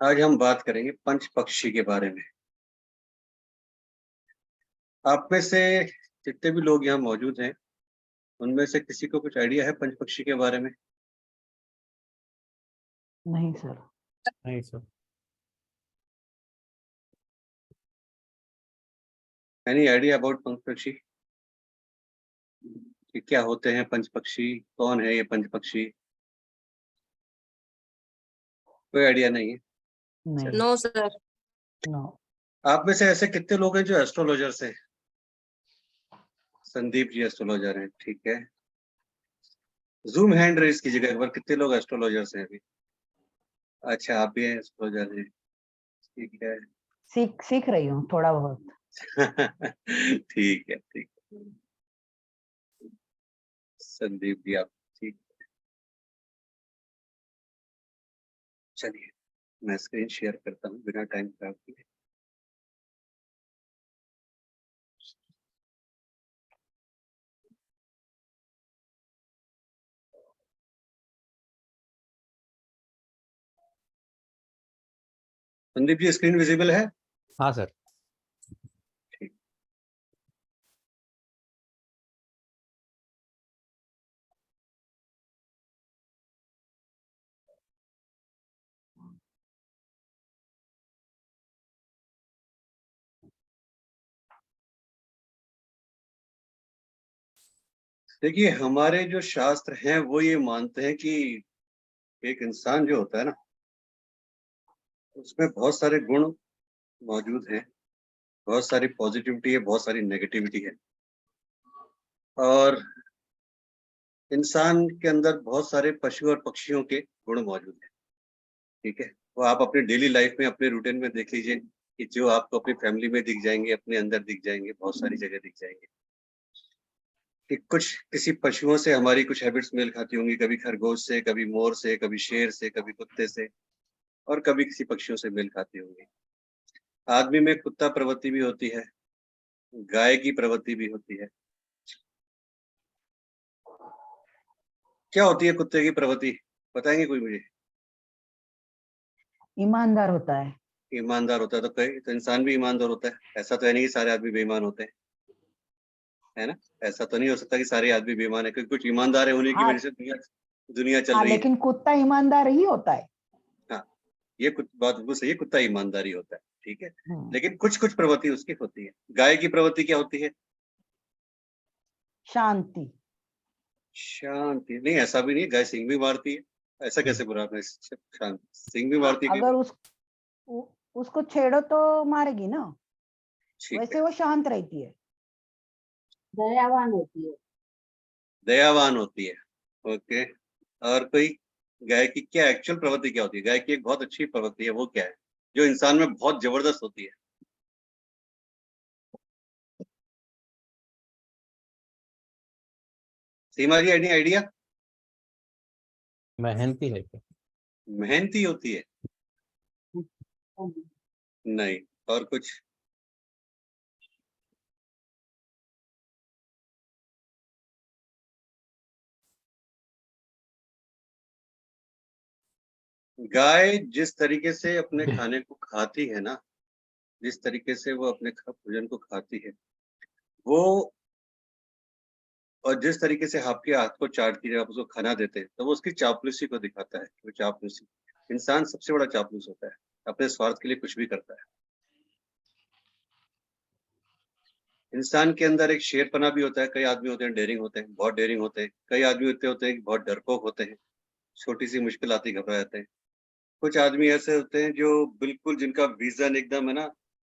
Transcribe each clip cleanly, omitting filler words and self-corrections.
आज हम बात करेंगे पंच पक्षी के बारे में। आप में से जितने भी लोग यहाँ मौजूद हैं, उनमें से किसी को कुछ आइडिया है पंच पक्षी के बारे में? नहीं सर। नहीं सर। एनी आइडिया अबाउट पंच पक्षी कि क्या होते हैं पंच पक्षी? कौन है ये पंच पक्षी? कोई आइडिया नहीं है। नहीं। No sir. नो। आप में से ऐसे कितने लोग हैं जो एस्ट्रोलॉजर्स हैं? संदीप जी एस्ट्रोलॉजर हैं, ठीक है। जूम हैंड रेज कीजिएगा एक बार, कितने लोग एस्ट्रोलॉजर्स हैं अभी? अच्छा, आप भी हैं एस्ट्रोलॉजर हैं, ठीक है। सीख रही हूँ थोड़ा बहुत। ठीक है, ठीक है। संदीप जी आप ठीक। चलिए मैं स्क्रीन शेयर करता हूँ बिना टाइम खराब किए। संदीप जी स्क्रीन विजिबल है? हाँ सर। ठीक। देखिए हमारे जो शास्त्र हैं वो ये मानते हैं कि एक इंसान जो होता है ना, उसमें बहुत सारे गुण मौजूद हैं, बहुत सारी पॉजिटिविटी है, बहुत सारी नेगेटिविटी है। और इंसान के अंदर बहुत सारे पशु और पक्षियों के गुण मौजूद हैं, ठीक है। वो आप अपने डेली लाइफ में, अपने रूटीन में देख लीजिए कि जो आपको अपनी फैमिली में दिख जाएंगे, अपने अंदर दिख जाएंगे, बहुत सारी जगह दिख जाएंगे कि कुछ किसी पशुओं से हमारी कुछ हैबिट्स मेल खाती होंगी, कभी खरगोश से, कभी मोर से, कभी शेर से, कभी कुत्ते से, और कभी किसी पक्षियों से मेल खाती होंगी। आदमी में कुत्ता प्रवृत्ति भी होती है, गाय की प्रवृत्ति भी होती है। क्या होती है कुत्ते की प्रवृत्ति, बताएंगे कोई मुझे? ईमानदार होता है। ईमानदार होता है, तो इंसान भी ईमानदार होता है। ऐसा तो है नहीं कि सारे आदमी बेईमान होते हैं, है ना। ऐसा तो नहीं हो सकता कि सारे आदमी बेईमान है, क्योंकि कुछ ईमानदार है होने की हाँ। वजह से दुनिया चल हाँ, रही है। लेकिन कुत्ता ईमानदार ही होता है। हाँ, ये कुछ बात बिल्कुल सही है, कुत्ता ईमानदारी होता है, ठीक है। लेकिन कुछ कुछ प्रवृत्ति उसकी होती है। गाय की प्रवृत्ति क्या होती है? शांति। शांति नहीं, ऐसा भी नहीं, गाय सिंग भी मारती है। ऐसा कैसे बुरा आपने? शांत सिंग भी मारती है? अगर उसको छेड़ो तो मारेगी ना, ठीक वैसे है। वो शांत रहती है। दयावान होती है। दयावान होती है, ओके। और कोई? गाय की क्या एक्चुअल प्रवृत्ति क्या होती है? गाय की एक बहुत अच्छी प्रवृत्ति है, वो क्या है जो इंसान में बहुत जबरदस्त होती है? सीमा जी एनी आइडिया? मेहनती है क्या? मेहनती होती है? नहीं। और कुछ? गाय जिस तरीके से अपने खाने को खाती है ना, जिस तरीके से वो अपने भोजन को खाती है, वो, और जिस तरीके से आपके हाथ को चाटती है, आप उसको खाना देते हैं, तो वो उसकी चापलूसी को दिखाता है। वो चापलूसी, इंसान सबसे बड़ा चापलूस होता है, अपने स्वार्थ के लिए कुछ भी करता है। इंसान के अंदर एक शेरपना भी होता है। कई आदमी होते हैं डेयरिंग होते हैं, बहुत डेयरिंग होते हैं। कई आदमी होते हैं बहुत डरपोक होते हैं, छोटी सी मुश्किल आती घबरा जाते हैं। कुछ आदमी ऐसे होते हैं जो बिल्कुल, जिनका विजन एकदम है ना,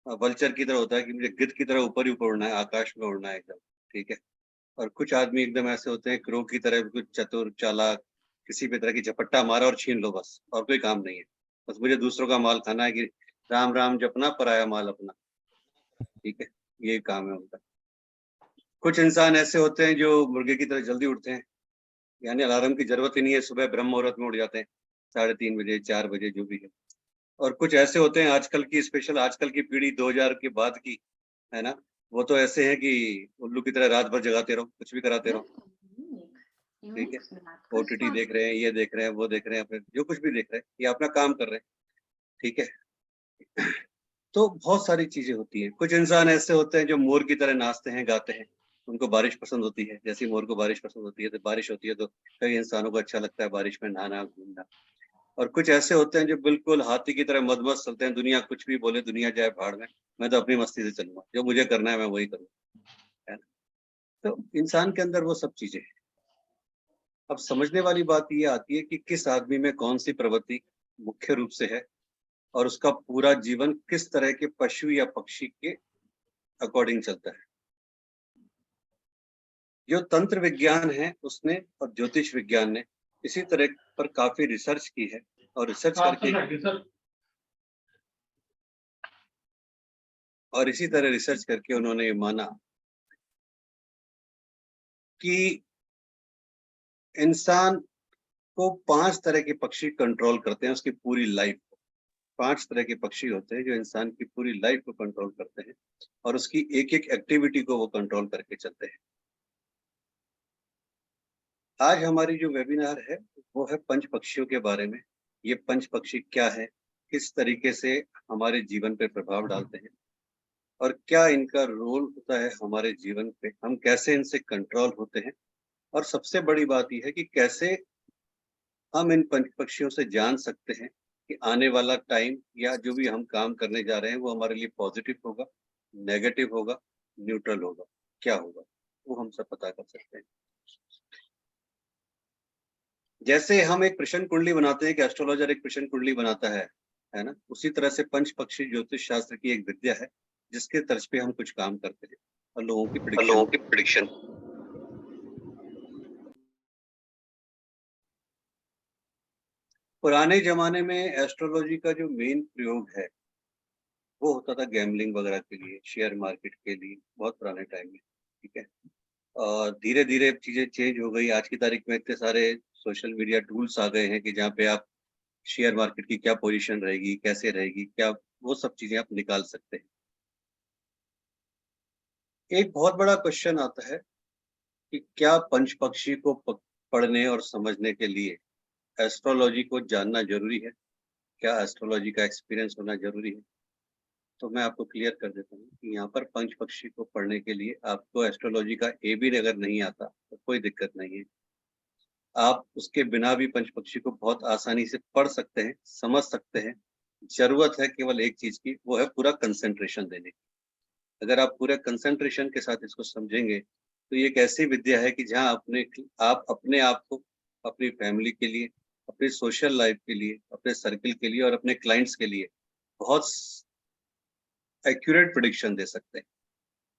वल्चर की तरह होता है कि मुझे गिद्ध की तरह ऊपर ही ऊपर उड़ना है, आकाश में उड़ना है एकदम, ठीक है। और कुछ आदमी एकदम ऐसे होते हैं क्रो की तरह, बिल्कुल चतुर चालाक, किसी भी तरह की झपट्टा मारा और छीन लो बस, और कोई काम नहीं है। बस मुझे दूसरों का माल खाना है, कि राम राम जपना, पराया माल अपना, ठीक है। ये काम है उनका। कुछ इंसान ऐसे होते हैं जो मुर्गे की तरह जल्दी उठते हैं, यानी अलार्म की जरूरत ही नहीं है, सुबह ब्रह्म मुहूर्त में उठ जाते हैं, 3:30 बजे 4 बजे जो भी है। और कुछ ऐसे होते हैं, आजकल की स्पेशल, आजकल की पीढ़ी 2000 के बाद की, है ना, वो तो ऐसे हैं कि उल्लू की तरह रात भर जगाते रहो, कुछ भी कराते रहो, ठीक है। ओटीटी देख रहे हैं, ये देख रहे हैं, वो देख रहे हैं, फिर जो कुछ भी देख रहे हैं, ये अपना काम कर रहे हैं। ठीक है। तो बहुत सारी चीजें होती हैं। कुछ इंसान ऐसे होते हैं जो मोर की तरह नाचते हैं, गाते हैं, उनको बारिश पसंद होती है। जैसे मोर को बारिश पसंद होती है, तो बारिश होती है तो कई इंसानों को अच्छा लगता है बारिश में नहाना, घूमना। और कुछ ऐसे होते हैं जो बिल्कुल हाथी की तरह मदमस्त चलते हैं, दुनिया कुछ भी बोले, दुनिया जाए भाड़ में, मैं तो अपनी मस्ती से चलूंगा, जो मुझे करना है मैं वही करूंगा, है ना। तो इंसान के अंदर वो सब चीजें हैं। अब समझने वाली बात ये आती है कि किस आदमी में कौन सी प्रवृत्ति मुख्य रूप से है, और उसका पूरा जीवन किस तरह के पशु या पक्षी के अकॉर्डिंग चलता है। जो तंत्र विज्ञान है उसने और ज्योतिष विज्ञान ने इसी तरह पर काफी रिसर्च की है, और रिसर्च करके उन्होंने ये माना कि इंसान को 5 तरह के पक्षी कंट्रोल करते हैं उसकी पूरी लाइफ को। 5 तरह के पक्षी होते हैं जो इंसान की पूरी लाइफ को कंट्रोल करते हैं, और उसकी एक-एक एक्टिविटी को वो कंट्रोल करके चलते हैं। आज हमारी जो वेबिनार है वो है पंच पक्षियों के बारे में। ये पंच पक्षी क्या है, किस तरीके से हमारे जीवन पे प्रभाव डालते हैं, और क्या इनका रोल होता है हमारे जीवन पे, हम कैसे इनसे कंट्रोल होते हैं, और सबसे बड़ी बात यह है कि कैसे हम इन पंच पक्षियों से जान सकते हैं कि आने वाला टाइम या जो भी हम काम करने जा रहे हैं वो हमारे लिए पॉजिटिव होगा, नेगेटिव होगा, न्यूट्रल होगा, क्या होगा, वो हम सब पता कर सकते हैं। जैसे हम एक प्रश्न कुंडली बनाते हैं कि एस्ट्रोलॉजर एक प्रश्न कुंडली बनाता है ना, उसी तरह से पंच पक्षी ज्योतिष शास्त्र की एक विद्या है जिसके तर्ज पे हम कुछ काम करते हैं और लोगों की प्रेडिक्शन। पुराने जमाने में एस्ट्रोलॉजी का जो मेन प्रयोग है वो होता था गैम्बलिंग वगैरह के लिए, शेयर मार्केट के लिए, बहुत पुराने टाइम में, ठीक है। और धीरे धीरे चीजें चेंज हो गई। आज की तारीख में इतने सारे सोशल मीडिया टूल्स आ गए हैं कि जहाँ पे आप शेयर मार्केट की क्या पोजीशन रहेगी, कैसे रहेगी, क्या, वो सब चीजें आप निकाल सकते हैं। एक बहुत बड़ा क्वेश्चन आता है कि क्या पंच पक्षी को पढ़ने और समझने के लिए एस्ट्रोलॉजी को जानना जरूरी है, क्या एस्ट्रोलॉजी का एक्सपीरियंस होना जरूरी है। तो मैं आपको क्लियर कर देता हूँ कि यहाँ पर पंच पक्षी को पढ़ने के लिए आपको एस्ट्रोलॉजी का ए भी अगर नहीं आता तो कोई दिक्कत नहीं है। आप उसके बिना भी पंच पक्षी को बहुत आसानी से पढ़ सकते हैं, समझ सकते हैं। जरूरत है केवल एक चीज की, वो है पूरा कंसंट्रेशन देने की। अगर आप पूरे कंसंट्रेशन के साथ इसको समझेंगे तो ये एक ऐसी विद्या है कि जहाँ आप अपने आप को, अपनी फैमिली के लिए, अपनी सोशल लाइफ के लिए, अपने सर्किल के लिए और अपने क्लाइंट्स के लिए बहुत एक्यूरेट प्रेडिक्शन दे सकते हैं,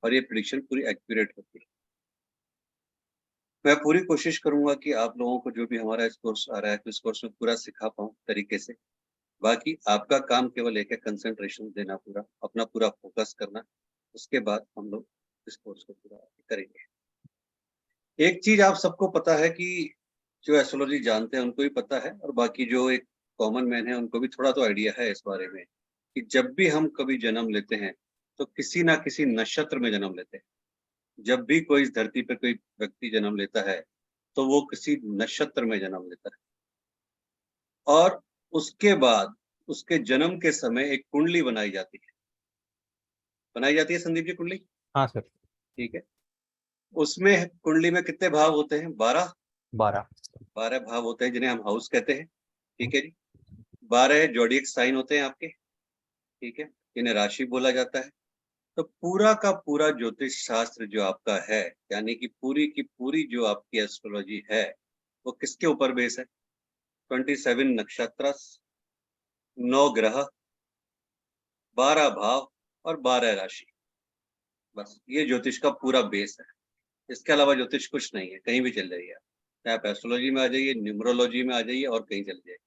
और ये प्रेडिक्शन पूरी एक्यूरेट होती है। मैं पूरी कोशिश करूंगा कि आप लोगों को जो भी हमारा इस कोर्स आ रहा है तो इस कोर्स में पूरा सिखा पाऊँ तरीके से। बाकी आपका काम केवल एक है कंसंट्रेशन देना, पूरा अपना पूरा फोकस करना। उसके बाद हम लोग इस कोर्स को पूरा करेंगे। एक चीज आप सबको पता है कि जो एस्ट्रोलॉजी जानते हैं उनको भी पता है, और बाकी जो एक कॉमन मैन है उनको भी थोड़ा तो आइडिया है इस बारे में कि जब भी हम कभी जन्म लेते हैं तो किसी ना किसी नक्षत्र में जन्म लेते हैं। जब भी कोई इस धरती पर कोई व्यक्ति जन्म लेता है तो वो किसी नक्षत्र में जन्म लेता है, और उसके बाद उसके जन्म के समय एक कुंडली बनाई जाती है संदीप जी, कुंडली। हाँ सर। ठीक है। उसमें कुंडली में कितने भाव होते हैं? 12 भाव होते हैं जिन्हें हम हाउस कहते हैं। ठीक है जी। 12 जोडिएक साइन होते हैं आपके, ठीक है, जिन्हें राशि बोला जाता है। तो पूरा का पूरा ज्योतिष शास्त्र जो आपका है, यानी कि पूरी की पूरी जो आपकी एस्ट्रोलॉजी है, वो किसके ऊपर बेस है? 27 नक्षत्र, 9 ग्रह, 12 भाव और 12 राशि। बस ये ज्योतिष का पूरा बेस है। इसके अलावा ज्योतिष कुछ नहीं है। कहीं भी चल जाइए आप, चाहे आप एस्ट्रोलॉजी में आ जाइए, न्यूमरोलॉजी में आ जाइए, और कहीं चल जाइए,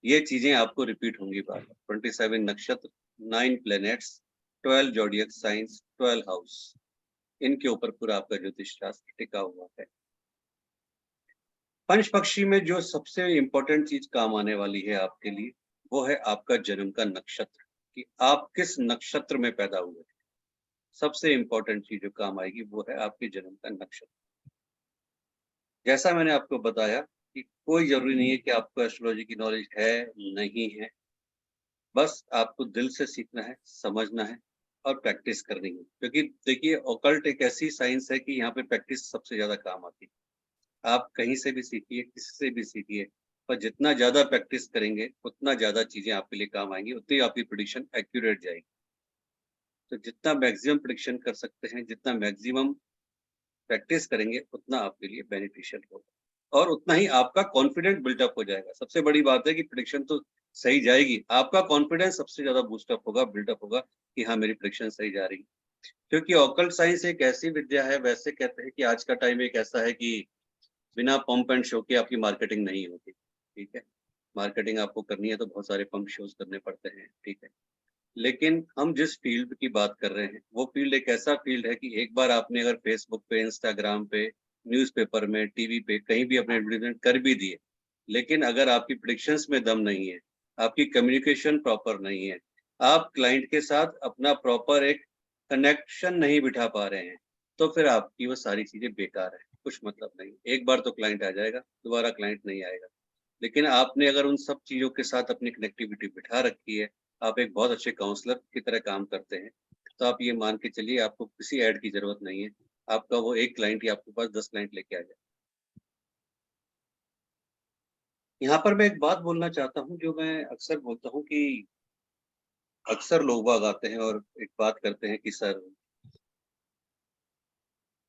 ये चीजें आपको रिपीट होंगी बार बार। 27 नक्षत्र, 9 प्लैनेट्स, 12 जोडियक साइंस, 12 हाउस, इनके ऊपर पूरा आपका ज्योतिष शास्त्र टिका हुआ है। पंच पक्षी में जो सबसे इंपॉर्टेंट चीज काम आने वाली है आपके लिए, वो है आपका जन्म का नक्षत्र, कि आप किस नक्षत्र में पैदा हुए थे। सबसे इंपॉर्टेंट चीज जो काम आएगी वो है आपके जन्म का नक्षत्र। जैसा मैंने आपको बताया कि कोई जरूरी नहीं है कि आपको एस्ट्रोलॉजी की नॉलेज है, नहीं है, बस आपको दिल से सीखना है, समझना है और प्रैक्टिस करनी है, क्योंकि देखिए ऑकल्ट एक ऐसी साइंस है कि यहाँ पे प्रैक्टिस सबसे ज्यादा काम आती है। आप कहीं से भी सीखिए, किसी से भी सीखिए, पर जितना ज्यादा प्रैक्टिस करेंगे उतना ज्यादा चीजें आपके लिए काम आएंगी, उतनी आपकी प्रेडिक्शन एक्यूरेट जाएगी। तो जितना मैक्सिमम प्रेडिक्शन कर सकते हैं, जितना मैक्सिमम प्रैक्टिस करेंगे, उतना आपके लिए बेनिफिशियल होगा और उतना ही आपका कॉन्फिडेंस बिल्टअप हो जाएगा। सबसे बड़ी बात है कि प्रेडिक्शन तो सही जाएगी, आपका कॉन्फिडेंस सबसे ज्यादा बूस्टअप होगा, बिल्डअप होगा कि हाँ मेरी प्रेडिक्शन सही जा रही है। क्योंकि ऑकल्ट साइंस एक ऐसी विद्या है, वैसे कहते हैं कि आज का टाइम एक ऐसा है कि बिना पंप एंड शो के आपकी मार्केटिंग नहीं होती। ठीक है, मार्केटिंग आपको करनी है तो बहुत सारे पंप शोज करने पड़ते हैं। ठीक है, लेकिन हम जिस फील्ड की बात कर रहे हैं वो फील्ड एक ऐसा फील्ड है कि एक बार आपने अगर फेसबुक पे, इंस्टाग्राम पे, न्यूज़पेपर में, टीवी पे कहीं भी अपने एडवर्टाइजमेंट कर भी दिए, लेकिन अगर आपकी प्रेडिक्शंस में दम नहीं है, आपकी कम्युनिकेशन प्रॉपर नहीं है, आप क्लाइंट के साथ अपना प्रॉपर एक कनेक्शन नहीं बिठा पा रहे हैं, तो फिर आपकी वो सारी चीजें बेकार है, कुछ मतलब नहीं। एक बार तो क्लाइंट आ जाएगा, दोबारा क्लाइंट नहीं आएगा। लेकिन आपने अगर उन सब चीजों के साथ अपनी कनेक्टिविटी बिठा रखी है, आप एक बहुत अच्छे काउंसलर की तरह काम करते हैं, तो आप ये मान के चलिए आपको किसी ऐड की जरूरत नहीं है, आपका वो एक क्लाइंट ही आपके पास 10 क्लाइंट लेके आ जाए। यहाँ पर मैं एक बात बोलना चाहता हूँ, जो मैं अक्सर बोलता हूँ कि अक्सर लोग बाग आते हैं और एक बात करते हैं कि सर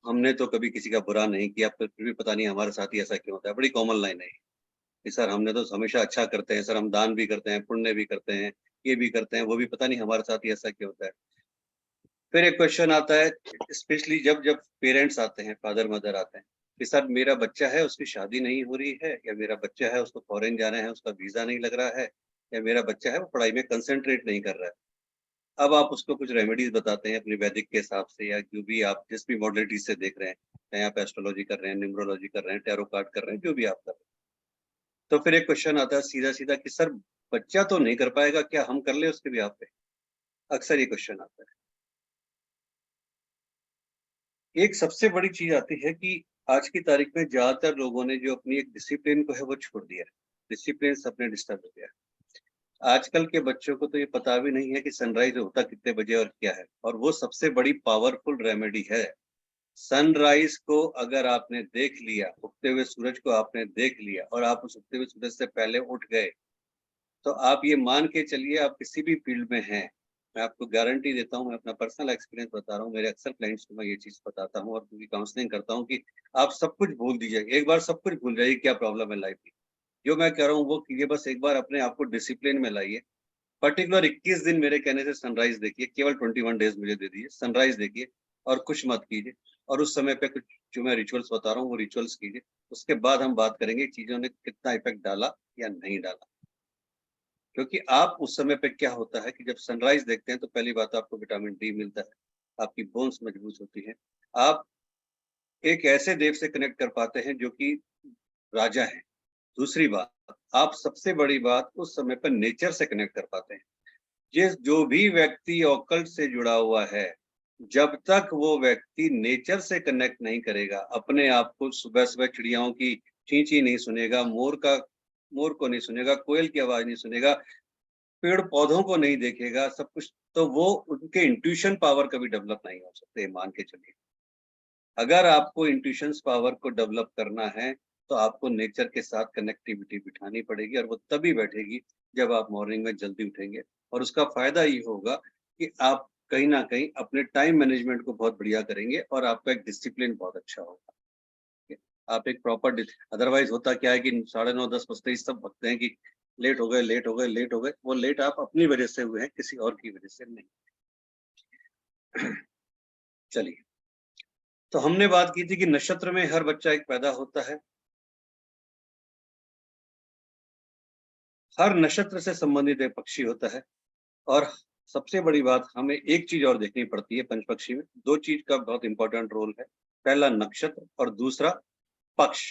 हमने तो कभी किसी का बुरा नहीं किया, पर फिर भी पता नहीं हमारे साथ ही ऐसा क्यों होता है। बड़ी कॉमन लाइन है कि सर हमने तो हमेशा अच्छा करते हैं, सर हम दान भी करते हैं, पुण्य भी करते हैं, ये भी करते हैं, वो भी, पता नहीं हमारे साथ ही ऐसा क्यों होता है। फिर एक क्वेश्चन आता है, स्पेशली जब जब पेरेंट्स आते हैं, फादर मदर आते हैं कि सर मेरा बच्चा है, उसकी शादी नहीं हो रही है, या मेरा बच्चा है उसको फॉरेन जाना है, उसका वीजा नहीं लग रहा है, या मेरा बच्चा है वो पढ़ाई में कंसंट्रेट नहीं कर रहा है। अब आप उसको कुछ रेमेडीज बताते हैं अपनी वैदिक के हिसाब से, या जो भी आप जिस भी मॉडलिटी से देख रहे हैं, चाहे आप एस्ट्रोलॉजी कर रहे हैं, न्यूमरोलॉजी कर रहे हैं, टैरो कार्ड कर रहे हैं, जो भी आप कर रहे हैं, तो फिर एक क्वेश्चन आता है सीधा सीधा कि सर बच्चा तो नहीं कर पाएगा, क्या हम कर ले उसके भी आप पे? अक्सर ये क्वेश्चन आता है। एक सबसे बड़ी चीज आती है कि आज की तारीख में ज्यादातर लोगों ने जो अपनी एक डिसिप्लिन को है वो छोड़ दिया है, डिसिप्लिन अपने डिस्टर्ब हो गया है। आजकल के बच्चों को तो ये पता भी नहीं है कि सनराइज होता कितने बजे और क्या है, और वो सबसे बड़ी पावरफुल रेमेडी है। सनराइज को अगर आपने देख लिया, उगते हुए सूरज को आपने देख लिया और आप उस उगते हुए सूरज से पहले उठ गए, तो आप ये मान के चलिए आप किसी भी फील्ड में हैं, मैं आपको गारंटी देता हूँ, मैं अपना पर्सनल एक्सपीरियंस बता रहा हूँ, मेरे अक्सर क्लाइंट्स को मैं ये चीज बताता हूँ और क्योंकि काउंसलिंग करता हूँ कि आप सब कुछ भूल दीजिए, एक बार सब कुछ भूल जाइए क्या प्रॉब्लम है लाइफ की। जो मैं कह रहा हूँ वो कीजिए, बस एक बार अपने आप को डिसिप्लिन में लाइए। पर्टिकुलर 21 दिन मेरे कहने से सनराइज देखिए, केवल 21 डेज मुझे दे दीजिए, सनराइज देखिए और कुछ मत कीजिए, और उस समय पे कुछ जो मैं रिचुअल्स बता रहा हूँ वो रिचुअल्स कीजिए। उसके बाद हम बात करेंगे चीजों ने कितना इफेक्ट डाला या नहीं डाला। क्योंकि आप उस समय पे क्या होता है कि जब सनराइज देखते हैं तो पहली बात तो आपको विटामिन डी मिलता है, आपकी बोन्स मजबूत होती है, आप एक ऐसे देव से कनेक्ट कर पाते हैं जो कि राजा हैं। दूसरी बात, आप सबसे बड़ी बात उस समय पर नेचर से कनेक्ट कर पाते हैं। जिस जो भी व्यक्ति ऑकल्ट से जुड़ा हुआ है, जब तक वो व्यक्ति नेचर से कनेक्ट नहीं करेगा, अपने आप को सुबह-सुबह चिड़ियाओं की चीं-चीं नहीं सुनेगा, मोर को नहीं सुनेगा, कोयल की आवाज़ नहीं सुनेगा, पेड़-पौधों को नहीं देखेगा, सब कुछ, तो वो उनके इंट्यूशन पावर कभी डेवलप नहीं हो सकते, मान के चलिए। अगर आपको इंट्यूशंस पावर को डेवलप करना है, तो आपको नेचर के साथ कनेक्टिविटी बिठानी पड़ेगी, और वो तभी बैठेगी जब आप मॉर्निंग में जल्दी उठेंगे। और उसका फ़ायदा ये होगा कि आप कहीं न कहीं अपने टाइम मैनेजमेंट को बहुत बढ़िया करेंगे और आपका एक डिसिप्लिन बहुत अच्छा होगा। ठीक है? आप एक प्रॉपर अदरवाइज़ होता क्या है कि 9:30 10 बजते ही सब भगते हैं कि लेट हो गए, लेट हो गए, लेट हो गए। वो लेट आप अपनी वजह से हुए हैं, किसी और की वजह से नहीं। चलिए, तो हमने बात की थी कि नक्षत्र में हर बच्चा एक पैदा होता है। हर नक्षत्र से संबंधित एक पक्षी होता है, और सबसे बड़ी बात हमें एक चीज और देखनी पड़ती है पंच पक्षी में। दो चीज का बहुत इंपॉर्टेंट रोल है, पहला नक्षत्र और दूसरा पक्ष,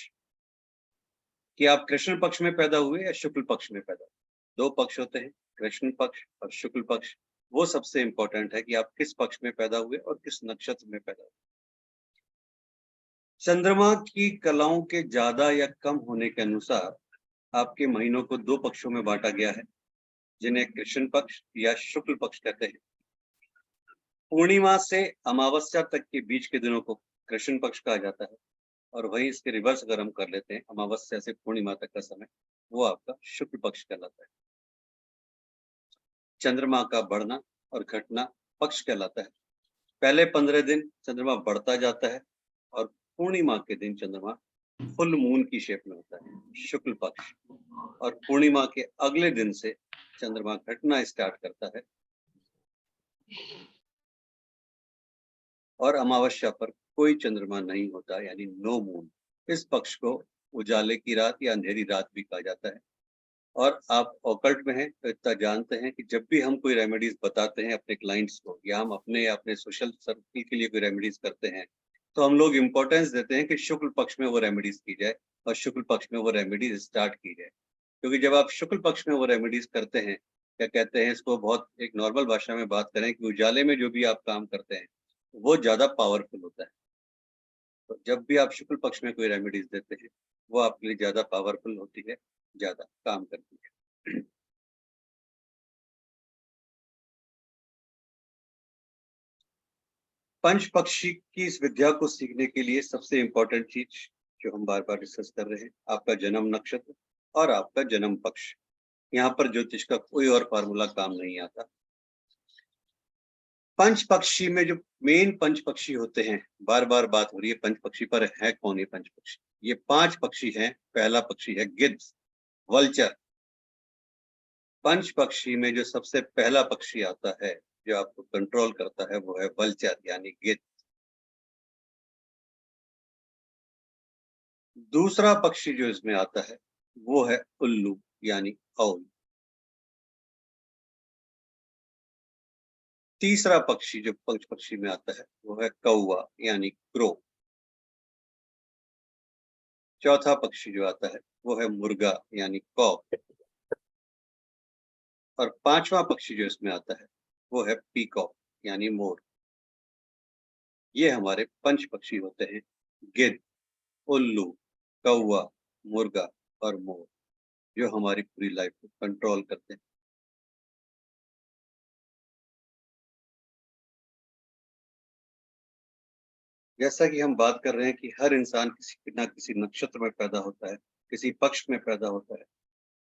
कि आप कृष्ण पक्ष में पैदा हुए या शुक्ल पक्ष में पैदा हुए। दो पक्ष होते हैं, कृष्ण पक्ष और शुक्ल पक्ष। वो सबसे इंपॉर्टेंट है कि आप किस पक्ष में पैदा हुए और किस नक्षत्र में पैदा हुए। चंद्रमा की कलाओं के ज्यादा या कम होने के अनुसार आपके महीनों को दो पक्षों में बांटा गया है। जिन्हें कृष्ण पक्ष या शुक्ल पक्ष कहते हैं। पूर्णिमा से अमावस्या तक के बीच के दिनों को कृष्ण पक्ष कहा जाता है, और वही इसके रिवर्स अगर हम कर लेते हैं, अमावस्या से पूर्णिमा तक का समय, वो आपका शुक्ल पक्ष कहलाता है। चंद्रमा का बढ़ना और घटना पक्ष कहलाता है। पहले 15 दिन चंद्रमा बढ़ता जाता है और पूर्णिमा के दिन चंद्रमा फुल मून की शेप में होता है, शुक्ल पक्ष। और पूर्णिमा के अगले दिन से चंद्रमा घटना स्टार्ट करता है और अमावस्या पर कोई चंद्रमा नहीं होता, यानी नो मून। इस पक्ष को उजाले की रात या अंधेरी रात भी कहा जाता है। और आप ऑकल्ट में हैं तो इतना जानते हैं कि जब भी हम कोई रेमेडीज बताते हैं अपने क्लाइंट्स को, या हम अपने सोशल सर्कल के लिए कोई रेमेडीज करते हैं, तो हम लोग इम्पोर्टेंस देते हैं कि शुक्ल पक्ष में वो रेमेडीज की जाए और शुक्ल पक्ष में वो रेमेडीज स्टार्ट की जाए। क्योंकि जब आप शुक्ल पक्ष में वो रेमेडीज करते हैं, क्या कहते हैं इसको, बहुत एक नॉर्मल भाषा में बात करें कि उजाले में जो भी आप काम करते हैं वो ज्यादा पावरफुल होता है। तो जब भी आप शुक्ल पक्ष में कोई रेमेडीज देते हैं, वो आपके लिए ज्यादा पावरफुल होती है, ज्यादा काम करती है। पंच पक्षी की इस विद्या को सीखने के लिए सबसे इंपॉर्टेंट चीज जो हम बार बार डिस्कस कर रहे हैं, आपका जन्म नक्षत्र और आपका जन्म पक्ष। यहाँ पर ज्योतिष का कोई और फार्मूला काम नहीं आता। पंच पक्षी में जो मेन पंच पक्षी होते हैं, बार बार बात हो रही है पंच पक्षी पर, है कौन ये पंच पक्षी? ये 5 पक्षी हैं। पहला पक्षी है गिद्ध, वल्चर। पंच पक्षी में जो सबसे पहला पक्षी आता है जो आपको कंट्रोल करता है, वो है वल्चर यानी गिद्ध। दूसरा पक्षी जो इसमें आता है वो है उल्लू यानी औल। तीसरा पक्षी जो पंच पक्षी में आता है वो है कौवा यानी क्रो। चौथा पक्षी जो आता है वो है मुर्गा यानी कॉक। और 5वां पक्षी जो इसमें आता है वो है पीकॉक यानी मोर। ये हमारे पंच पक्षी होते हैं, गिद्ध, उल्लू, कौवा, मुर्गा और मोर, जो हमारी पूरी लाइफ को कंट्रोल करते हैं। जैसा कि हम बात कर रहे हैं कि हर इंसान किसी ना किसी नक्षत्र में पैदा होता है, किसी पक्ष में पैदा होता है,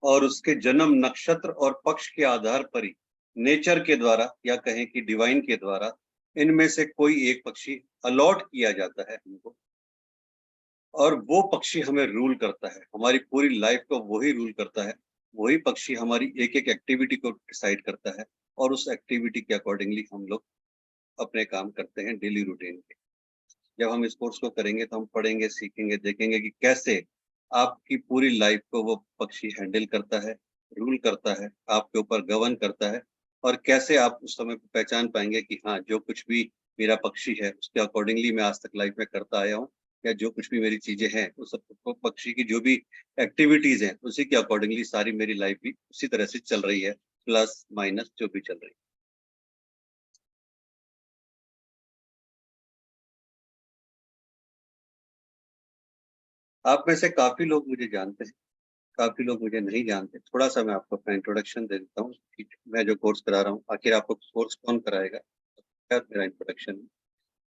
और उसके जन्म नक्षत्र और पक्ष के आधार पर ही नेचर के द्वारा या कहें कि डिवाइन के द्वारा इनमें से कोई एक पक्षी अलॉट किया जाता है हमको, और वो पक्षी हमें रूल करता है, हमारी पूरी लाइफ को वही रूल करता है। वही पक्षी हमारी एक एक एक्टिविटी को डिसाइड करता है, और उस एक्टिविटी के अकॉर्डिंगली हम लोग अपने काम करते हैं डेली रूटीन के। जब हम इस कोर्स को करेंगे तो हम पढ़ेंगे, सीखेंगे, देखेंगे कि कैसे आपकी पूरी लाइफ को वो पक्षी हैंडल करता है, रूल करता है, आपके ऊपर गवर्न करता है, और कैसे आप उस समय पे पहचान पाएंगे कि हाँ, जो कुछ भी मेरा पक्षी है उसके अकॉर्डिंगली मैं आज तक लाइफ में करता आया हूँ, या जो कुछ भी मेरी चीजें हैं उस सब पक्षी की जो भी एक्टिविटीज हैं उसी के अकॉर्डिंगली सारी मेरी लाइफ भी उसी तरह से चल रही है, प्लस माइनस जो भी चल रही है। आप में से काफी लोग मुझे जानते हैं, काफी लोग मुझे नहीं जानते। थोड़ा सा मैं आपको अपना इंट्रोडक्शन दे देता हूँ कि मैं जो कोर्स करा रहा हूँ, आखिर आपको कोर्स कौन कराएगा, क्या मेरा इंट्रोडक्शन है।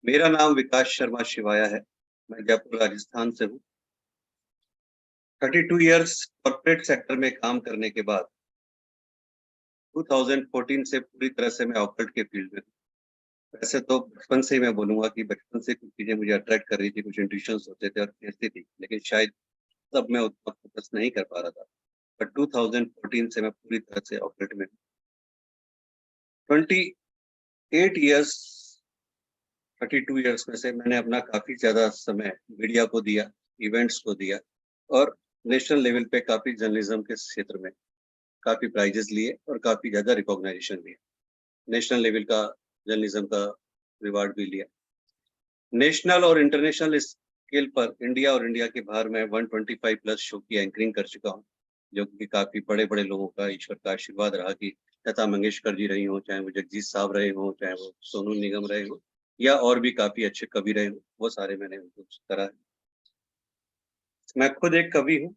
मेरा नाम विकास शर्मा शिवाया है, मैं जयपुर राजस्थान से हूँ। 32 इयर्स कॉर्पोरेट सेक्टर में काम करने के बाद 2014 से पूरी तरह से मैं ऑकल्ट के फील्ड में हूँ। वैसे तो बचपन से ही मैं बोलूंगा कि बचपन से कुछ चीजें मुझे अट्रैक्ट कर रही थी, कुछ इंट्यूशंस होते थे और खेलती थी, लेकिन शायद तब मैं उतना फोकस नहीं कर पा रहा था। बट 2014 से मैं पूरी तरह से ऑकल्ट में हूँ। 28 इयर्स 32 इयर्स में से मैंने अपना काफी ज्यादा समय मीडिया को दिया, इवेंट्स को दिया, और नेशनल लेवल पे काफी जर्नलिज्म के क्षेत्र में काफी प्राइजेस लिए और काफी ज्यादा रिकॉग्नाइजेशन लिया। नेशनल लेवल का जर्नलिज्म का रिवार्ड भी लिया। नेशनल और इंटरनेशनल स्केल पर इंडिया और इंडिया के बाहर में 125 प्लस शो की एंकरिंग कर चुका हूँ, जो कि काफी बड़े बड़े लोगों का ईश्वर का आशीर्वाद रहा कि लता मंगेशकर जी रही हो, चाहे वो जगजीत साहब रहे हो, चाहे वो सोनू निगम रहे हो, या और भी काफी अच्छे कवि रहे हो, वो सारे मैंने उनको करा है। मैं खुद एक कवि हूँ,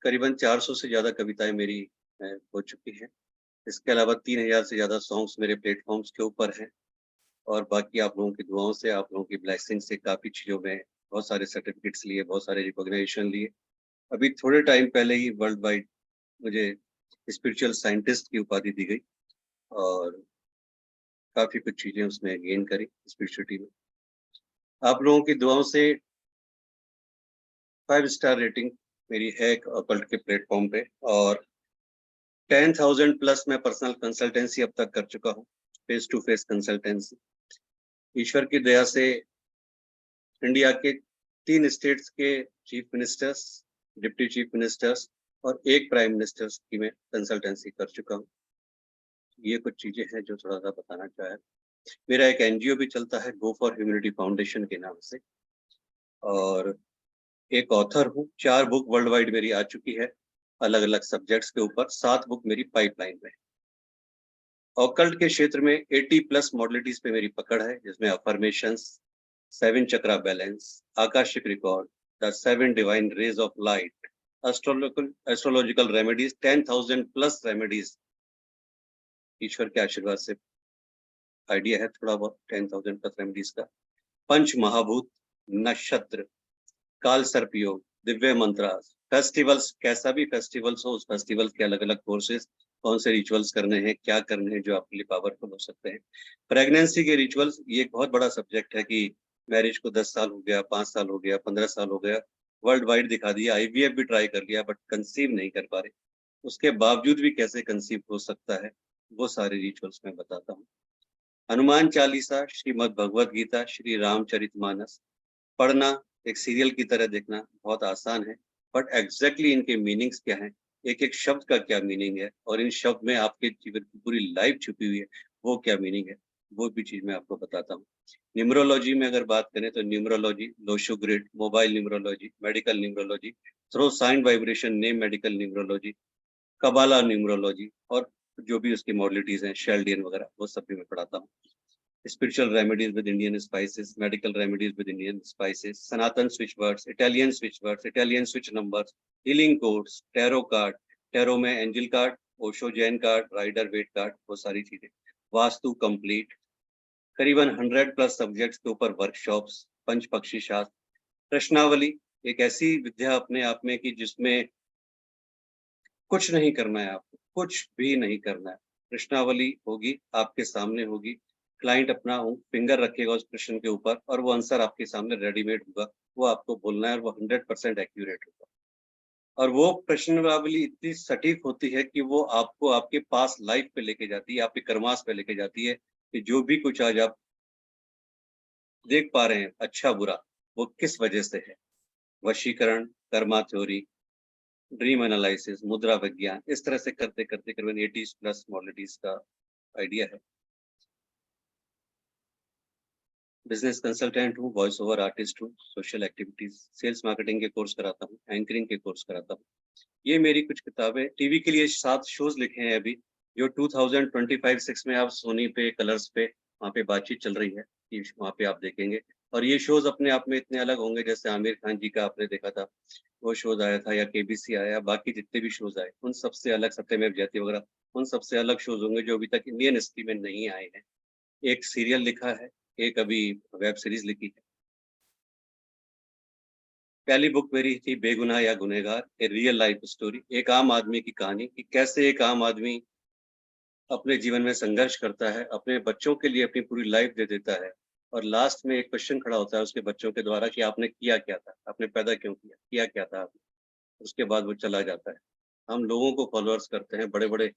करीबन 400 से ज्यादा कविताएं मेरी हो चुकी हैं। इसके अलावा 3000 से ज़्यादा सॉन्ग्स मेरे प्लेटफॉर्म्स के ऊपर हैं और बाकी आप लोगों की दुआओं से, आप लोगों की ब्लेसिंग से काफ़ी चीज़ों में बहुत सारे सर्टिफिकेट्स लिए, बहुत सारे रिकॉग्निशन लिए। अभी थोड़े टाइम पहले ही वर्ल्ड वाइड मुझे स्पिरिचुअल साइंटिस्ट की उपाधि दी गई और काफ़ी कुछ चीज़ें उसमें गेन करी स्पिरिचुअलिटी में। आप लोगों की दुआओं से 5 स्टार रेटिंग मेरी है ऑकल्ट के प्लेटफॉर्म पे और 10,000 प्लस मैं पर्सनल कंसल्टेंसी अब तक कर चुका हूँ, फेस टू फेस कंसल्टेंसी। ईश्वर की दया से इंडिया के 3 स्टेट्स के chief ministers, deputy chief ministers और 1 प्राइम मिनिस्टर्स की मैं कंसल्टेंसी कर चुका हूँ। ये कुछ चीजें हैं जो थोड़ा सा बताना चाहे। मेरा एक एनजीओ भी चलता है, गो फॉर ह्यूमैनिटी फाउंडेशन के नाम से, और एक ऑथर हूँ। 4 बुक वर्ल्ड वाइड मेरी आ चुकी है अलग अलग सब्जेक्ट्स के ऊपर, 7 बुक मेरी पाइपलाइन में। ऑकल्ट के क्षेत्र में 80 प्लस मॉडलिटीज पे मेरी पकड़ है, जिसमें affirmations, 7 chakra balance, akashic record, the 7 divine rays of light, astrological remedies, 10,000 plus remedies ईश्वर के आशीर्वाद से आइडिया है थोड़ा बहुत 10,000 प्लस रेमेडीज का। पंच महाभूत, नक्षत्र, काल सर्प योग, दिव्य मंत्रास, फेस्टिवल्स, कैसा भी फेस्टिवल्स हो उस फेस्टिवल के अलग अलग कोर्सेज, कौन से रिचुअल्स करने हैं, क्या करने हैं जो आपके लिए पावरफुल हो सकते हैं। प्रेगनेंसी के रिचुअल्स, ये एक बहुत बड़ा सब्जेक्ट है कि मैरिज को 10 साल हो गया, 5 साल हो गया, 15 साल हो गया, वर्ल्ड वाइड दिखा दिया, आईवीएफ भी ट्राई कर लिया बट कंसीव नहीं कर पा रहे, उसके बावजूद भी कैसे कंसीव हो सकता है, वो सारे रिचुअल्स मैं बताता हूँ। हनुमान चालीसा, श्रीमद् भगवद गीता, श्री रामचरितमानस पढ़ना एक सीरियल की तरह देखना बहुत आसान है, बट एग्जैक्टली इनके मीनिंग्स क्या हैं, एक एक शब्द का क्या मीनिंग है और इन शब्द में आपके जीवन की पूरी लाइफ छुपी हुई है, वो क्या मीनिंग है, वो भी चीज मैं आपको बताता हूँ। न्यूमरोलॉजी में अगर बात करें तो numerology, Lo Shu grid, mobile numerology, medical numerology, through sign vibration name medical numerology, Kabbalah numerology और जो भी उसकी मॉडलिटीज हैं, शेल्डियन वगैरह, वो सब भी मैं पढ़ाता हूँ। Spiritual remedies with Indian spices, medical remedies with Indian spices, Sanatan switch words, Italian switch numbers, healing codes, tarot card, tarot में angel card, Osho Zen card, Rider Waite card, वो सारी चीजें। वास्तु कंप्लीट, करीबन 100 प्लस सब्जेक्ट्स के ऊपर workshops, पंच पक्षी शास्त्र, प्रश्नावली, एक ऐसी विद्या अपने आप में कि जिसमें कुछ नहीं करना है, आपको कुछ भी नहीं करना है। प्रश्नावली होगी, आपके सामने होगी, क्लाइंट अपना फिंगर रखेगा उस प्रश्न के ऊपर और वो आंसर आपके सामने रेडीमेड होगा, वो आपको बोलना है और वो 100% एक्यूरेट होगा। और वो प्रश्नावली इतनी सटीक होती है कि वो आपको आपके पास लाइफ पे लेके जाती है, आपके कर्मास पे लेके जाती है कि जो भी कुछ आज आप देख पा रहे हैं अच्छा बुरा, वो किस वजह से है। वशीकरण, कर्मा थ्योरी, ड्रीम एनालिसिस, मुद्रा विज्ञान, इस तरह से करते करते करीबन 80 प्लस मॉडलिटीज का आइडिया है। बिजनेस कंसल्टेंट हूँ, वॉइस ओवर आर्टिस्ट हूँ, सोशल एक्टिविटीज, सेल्स मार्केटिंग के कोर्स कराता हूँ, एंकरिंग के कोर्स कराता हूँ। ये मेरी कुछ किताबें, टीवी के लिए 7 शोज लिखे हैं अभी, जो 2025-6 में आप सोनी पे, कलर्स पे, वहाँ पे बातचीत चल रही है, वहाँ पे आप देखेंगे। और ये शोज अपने आप में इतने अलग होंगे, जैसे आमिर खान जी का आपने देखा था वो शोज आया था, या केबीसी आया, बाकी जितने भी शोज आए उन सबसे अलग, सत्यमेव जयते वगैरह, उन सबसे अलग शोज होंगे जो अभी तक इंडियन हिस्ट्री में नहीं आए हैं। एक सीरियल लिखा है, एक अभी वेब सीरीज लिखी है। पहली बुक मेरी थी बेगुनाह या गुनहगार, ए रियल लाइफ स्टोरी, एक आम आदमी की कहानी कि कैसे एक आम आदमी अपने जीवन में संघर्ष करता है, अपने बच्चों के लिए अपनी पूरी लाइफ दे देता है और लास्ट में एक क्वेश्चन खड़ा होता है उसके बच्चों के द्वारा कि आपने किया क्या था, आपने पैदा क्यों किया क्या था आपने। उसके बाद वो चला जाता है। हम लोगों को फॉलोअर्स करते हैं, बड़े बड़े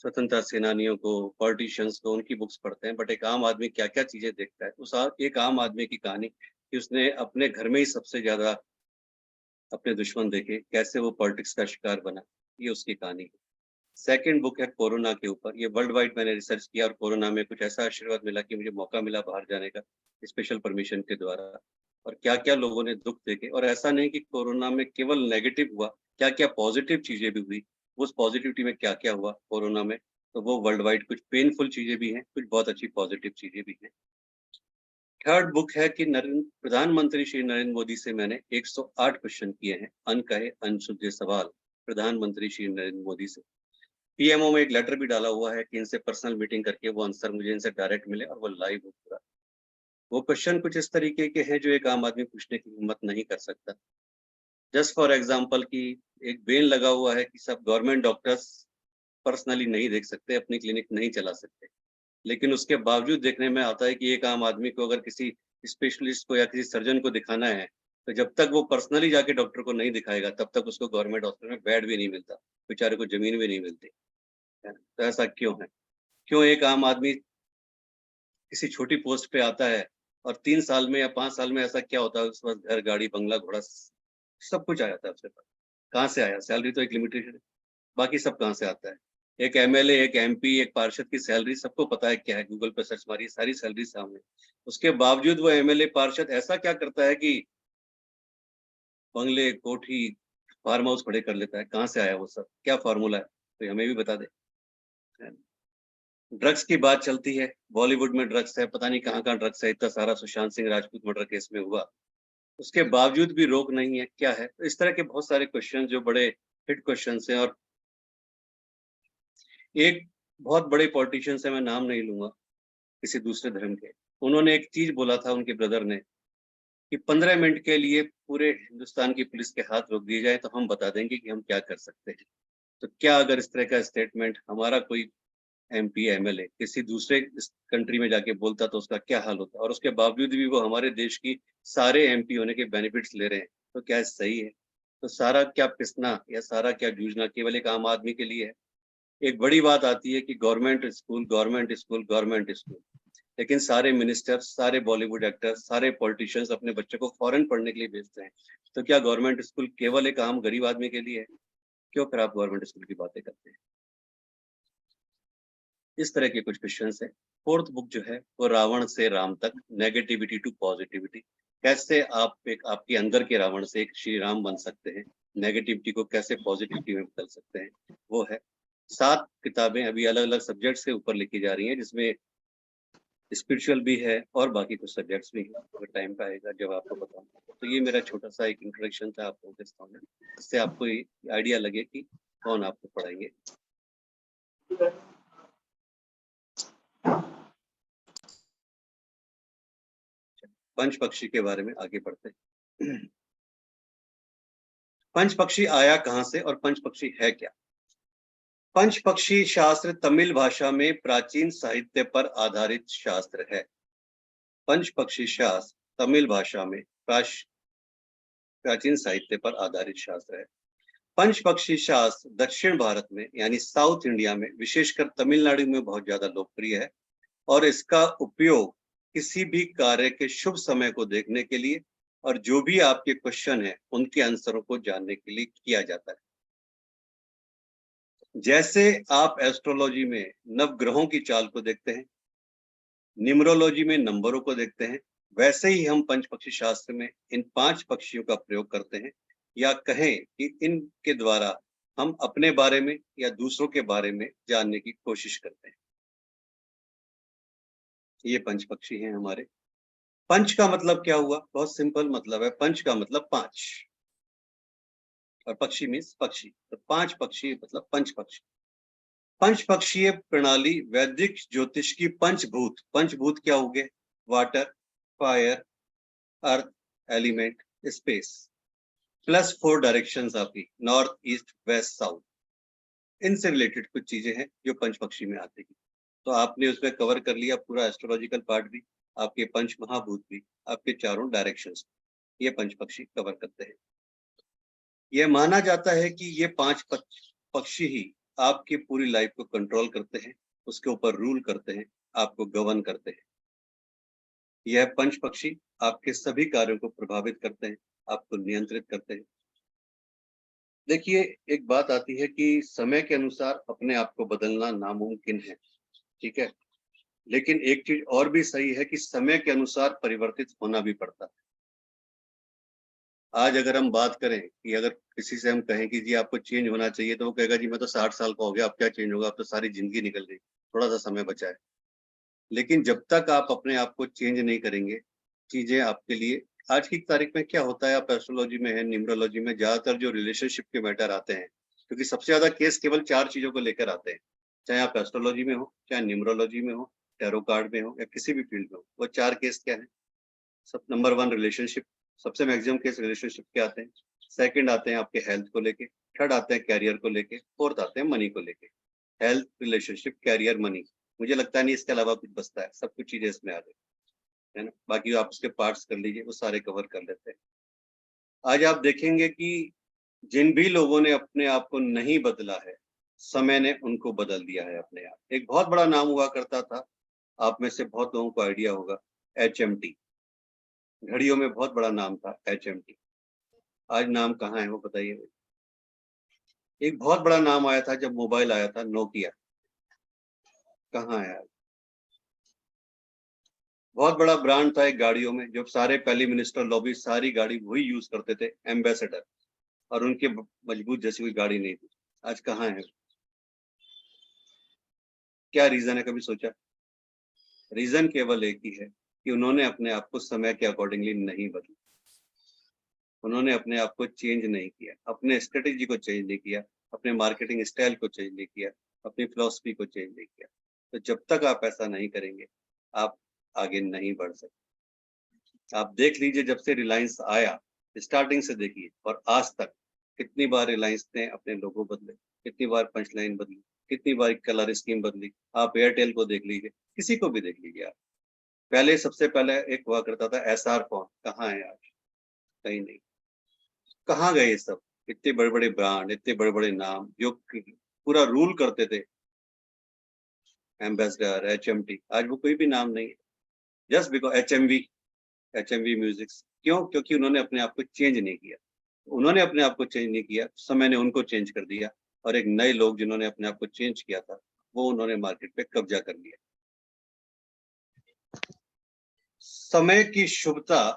स्वतंत्रता सेनानियों को, पॉलिटिशियंस को, उनकी बुक्स पढ़ते हैं, बट एक आम आदमी क्या क्या चीजें देखता है, उस एक आम आदमी की कहानी कि उसने अपने घर में ही सबसे ज्यादा अपने दुश्मन देखे, कैसे वो पॉलिटिक्स का शिकार बना, ये उसकी कहानी है। सेकंड बुक है कोरोना के ऊपर, ये वर्ल्ड वाइड मैंने रिसर्च किया और कोरोना में कुछ ऐसा आशीर्वाद मिला कि मुझे मौका मिला बाहर जाने का स्पेशल परमिशन के द्वारा, और क्या क्या लोगों ने दुख देखे, और ऐसा नहीं कि कोरोना में केवल नेगेटिव हुआ, क्या क्या पॉजिटिव चीजें भी हुई, उस पॉजिटिविटी में क्या क्या हुआ कोरोना में, तो वो वर्ल्ड वाइड कुछ पेनफुल चीजें भी हैं, कुछ बहुत अच्छी पॉजिटिव चीजें भी हैं। थर्ड बुक है कि प्रधानमंत्री श्री नरेंद्र मोदी से मैंने 108 क्वेश्चन किए हैं, अनकहे अनसुलझे सवाल, प्रधानमंत्री श्री नरेंद्र मोदी से। पीएमओ में एक लेटर भी डाला हुआ है कि इनसे पर्सनल मीटिंग करके वो आंसर मुझे इनसे डायरेक्ट मिले और वो लाइव हो पूरा। वो क्वेश्चन कुछ इस तरीके के हैं जो एक आम आदमी पूछने की हिम्मत नहीं कर सकता। जस्ट फॉर एग्जांपल कि एक बेन लगा हुआ है कि सब गवर्नमेंट डॉक्टर्स पर्सनली नहीं देख सकते, अपनी क्लिनिक नहीं चला सकते, लेकिन उसके बावजूद देखने में आता है कि एक आम आदमी को अगर किसी स्पेशलिस्ट को या किसी सर्जन को दिखाना है, तो जब तक वो पर्सनली जाके डॉक्टर को नहीं दिखाएगा, तब तक उसको गवर्नमेंट हॉस्पिटल में बेड भी नहीं मिलता, बेचारे को जमीन भी नहीं मिलती। है ना? तो ऐसा क्यों है? क्यों एक आम आदमी किसी छोटी पोस्ट पे आता है और 3 साल में या 5 साल में ऐसा क्या होता है, उसके पास घर, गाड़ी, बंगला, घोड़ा सब कुछ आ जाता है उसके पास। कहाँ से आया? सैलरी तो एक लिमिटेशन है, बाकी सब कहाँ से आता है? एक एमएलए, एक एमपी, एक पार्षद की सैलरी सबको पता है क्या है, गूगल पे सर्च मारिए, सारी सैलरी सामने। उसके बावजूद वो एमएलए, पार्षद ऐसा क्या करता है कि बंगले, कोठी, फार्म हाउस खड़े कर लेता है? कहाँ से आया वो सब? क्या फार्मूला है? तो हमें भी बता दे। ड्रग्स की बात चलती है, बॉलीवुड में ड्रग्स है, पता नहीं कहाँ-कहाँ ड्रग्स है, इतना सारा सुशांत सिंह राजपूत मर्डर केस में हुआ, उसके बावजूद भी रोक नहीं है, क्या है? तो इस तरह के बहुत सारे क्वेश्चन जो बड़े हिट क्वेश्चंस हैं। और एक बहुत बड़े पॉलिटिशियन से, मैं नाम नहीं लूँगा, किसी दूसरे धर्म के, उन्होंने एक चीज़ बोला था उनके ब्रदर ने कि 15 मिनट के लिए पूरे हिंदुस्तान की पुलिस के हाथ रोक दिए जाए तो हम बता देंगे कि हम क्या कर सकते हैं। तो क्या अगर इस तरह का स्टेटमेंट हमारा कोई एमपी, एमएलए किसी दूसरे इस कंट्री में जाके बोलता तो उसका क्या हाल होता? और उसके बावजूद भी वो हमारे देश की सारे एमपी होने के बेनिफिट्स ले रहे हैं, तो क्या ये सही है? तो सारा क्या पिसना या सारा क्या जूझना केवल एक आम आदमी के लिए है? एक बड़ी बात आती है कि government school, government school, government school, लेकिन सारे मिनिस्टर, सारे बॉलीवुड एक्टर, सारे पॉलिटिशियंस अपने बच्चों को फॉरेन पढ़ने के लिए भेजते हैं। तो क्या गवर्नमेंट स्कूल केवल एक आम गरीब आदमी के लिए है? क्यों फिर आप गवर्नमेंट स्कूल की बातें करते हैं? इस तरह के कुछ क्वेश्चंस हैं। फोर्थ बुक जो है वो रावण से राम तक, नेगेटिविटी टू पॉजिटिविटी, कैसे आप एक आपके अंदर के रावण से एक श्री राम बन सकते हैं, नेगेटिविटी को कैसे पॉजिटिविटी में बदल सकते हैं, वो है। 7 किताबें अभी अलग अलग सब्जेक्ट्स के ऊपर लिखी जा रही हैं, जिसमें स्पिरिचुअल भी है और बाकी कुछ सब्जेक्ट्स भी हैं। अगर टाइम पे आएगा जब आपको बताऊंगा। तो ये मेरा छोटा सा एक इंट्रोडक्शन था आप लोगों के सामने, इससे आपको आइडिया लगे कि कौन आपको पढ़ाएंगे। पंच पक्षी के बारे में आगे बढ़ते हैं। पंच पक्षी आया कहां से और पंच पक्षी है क्या? पंच पक्षी शास्त्र तमिल भाषा में प्राचीन साहित्य पर आधारित शास्त्र है। पंच पक्षी शास्त्र तमिल भाषा में प्राचीन साहित्य पर आधारित शास्त्र है। पंच पक्षी शास्त्र दक्षिण भारत में यानी साउथ इंडिया में, विशेषकर तमिलनाडु में बहुत ज्यादा लोकप्रिय है और इसका उपयोग किसी भी कार्य के शुभ समय को देखने के लिए और जो भी आपके क्वेश्चन है उनके आंसरों को जानने के लिए किया जाता है। जैसे आप एस्ट्रोलॉजी में नवग्रहों की चाल को देखते हैं, न्यूमरोलॉजी में नंबरों को देखते हैं, वैसे ही हम पंच पक्षी शास्त्र में इन 5 पक्षियों का प्रयोग करते हैं, या कहें कि इनके द्वारा हम अपने बारे में या दूसरों के बारे में जानने की कोशिश करते हैं। ये पंच पक्षी हैं हमारे। पंच का मतलब क्या हुआ? बहुत सिंपल मतलब है। पंच का मतलब 5 और पक्षी मीन्स पक्षी, तो 5 पक्षी मतलब पंच पक्षी। पंचपक्षीय प्रणाली वैदिक ज्योतिष की पंचभूत, पंचभूत क्या हो गए? वाटर, फायर, अर्थ, एलिमेंट, स्पेस, प्लस 4 डायरेक्शंस आपकी नॉर्थ, ईस्ट, वेस्ट, साउथ, इनसे रिलेटेड कुछ चीजें हैं जो पंचपक्षी में आती है। तो आपने उसमें कवर कर लिया पूरा एस्ट्रोलॉजिकल पार्ट भी, आपके पंच महाभूत भी, आपके चारों डायरेक्शंस, ये पंचपक्षी कवर करते हैं। यह माना जाता है कि ये 5 पक्षी ही आपकी पूरी लाइफ को कंट्रोल करते हैं, उसके ऊपर रूल करते हैं, आपको गवर्न करते हैं। यह पंच पक्षी आपके सभी कार्यों को प्रभावित करते हैं, आपको नियंत्रित करते हैं। देखिए, एक बात आती है कि समय के अनुसार अपने आप को बदलना नामुमकिन है, ठीक है, लेकिन एक चीज और भी सही है कि समय के अनुसार परिवर्तित होना भी पड़ता है। आज अगर हम बात करें कि अगर किसी से हम कहें कि जी आपको चेंज होना चाहिए, तो वो कहेगा जी मैं तो 60 साल का हो गया, अब क्या चेंज होगा, अब तो सारी जिंदगी निकल गई, थोड़ा सा समय बचा है। लेकिन जब तक आप अपने आप को चेंज नहीं करेंगे, चीजें आपके लिए, आज की तारीख में क्या होता है, आप एस्ट्रोलॉजी में है, न्यूमरोलॉजी में ज्यादातर जो रिलेशनशिप के मैटर आते हैं, क्योंकि सबसे ज्यादा केस केवल 4 चीजों को लेकर आते हैं, चाहे आप एस्ट्रोलॉजी में हो, चाहे न्यूमरोलॉजी में हो, टैरो कार्ड में हो या किसी भी फील्ड में हो। वो 4 केस क्या है? सब नंबर 1 रिलेशनशिप, सबसे मैक्सिमम केस रिलेशनशिप के आते हैं। सेकंड आते हैं आपके हेल्थ को लेके, थर्ड आते हैं कैरियर को लेके, फोर्थ आते हैं मनी को लेके। हेल्थ, रिलेशनशिप, कैरियर, मनी, मुझे लगता नहीं इसके अलावा कुछ बचता है, सब कुछ चीजें इसमें आ गई है ना। बाकी आप उसके पार्ट्स कर लीजिए, वो सारे कवर कर लेते हैं। आज आप देखेंगे कि जिन भी लोगों ने अपने आप को नहीं बदला है, समय ने उनको बदल दिया है अपने आप। एक बहुत बड़ा नाम हुआ करता था, आप में से बहुत लोगों को आइडिया होगा, HMT। घड़ियों में बहुत बड़ा नाम था HMT। आज नाम कहाँ है वो बताइए। एक बहुत बड़ा नाम आया था जब मोबाइल आया था, नोकिया, कहाँ है आज? बहुत बड़ा ब्रांड था एक गाड़ियों में, जब सारे पहली मिनिस्टर लॉबी सारी गाड़ी वही यूज करते थे, एम्बेसडर, और उनके मजबूत जैसी कोई गाड़ी नहीं थी। आज कहाँ है? क्या रीजन है, कभी सोचा? रीजन केवल एक ही है कि उन्होंने अपने आप को समय के अकॉर्डिंगली नहीं बदला, उन्होंने अपने आप को चेंज नहीं किया, अपने स्ट्रेटेजी को चेंज नहीं किया, अपने मार्केटिंग स्टाइल को चेंज नहीं किया, अपनी फिलॉसफी को चेंज नहीं किया। तो जब तक आप ऐसा नहीं करेंगे, आप आगे नहीं बढ़ सकते। आप देख लीजिए, जब से रिलायंस आया, स्टार्टिंग से देखिए और आज तक कितनी बार रिलायंस ने अपने लोगो बदले, कितनी बार पंचलाइन बदली, कितनी बार कलर स्कीम बदली। आप एयरटेल को देख लीजिए, किसी को भी देख लीजिए आप। पहले सबसे पहले एक हुआ करता था SR फोन, कहाँ है आज? कहीं नहीं। कहाँ गए ये सब? इतने बड़े बड़े ब्रांड, इतने बड़े बड़े नाम जो पूरा रूल करते थे, एम्बेसडर, HMT, आज वो कोई भी नाम नहीं है। जस्ट बिकॉज HMV म्यूजिक्स, क्यों? क्योंकि उन्होंने अपने आप को चेंज नहीं किया। उन्होंने अपने आप को चेंज नहीं किया, समय ने उनको चेंज कर दिया, और एक नए लोग जिन्होंने अपने आप को चेंज किया था, वो उन्होंने मार्केट पे कब्जा कर लिया। समय की शुभता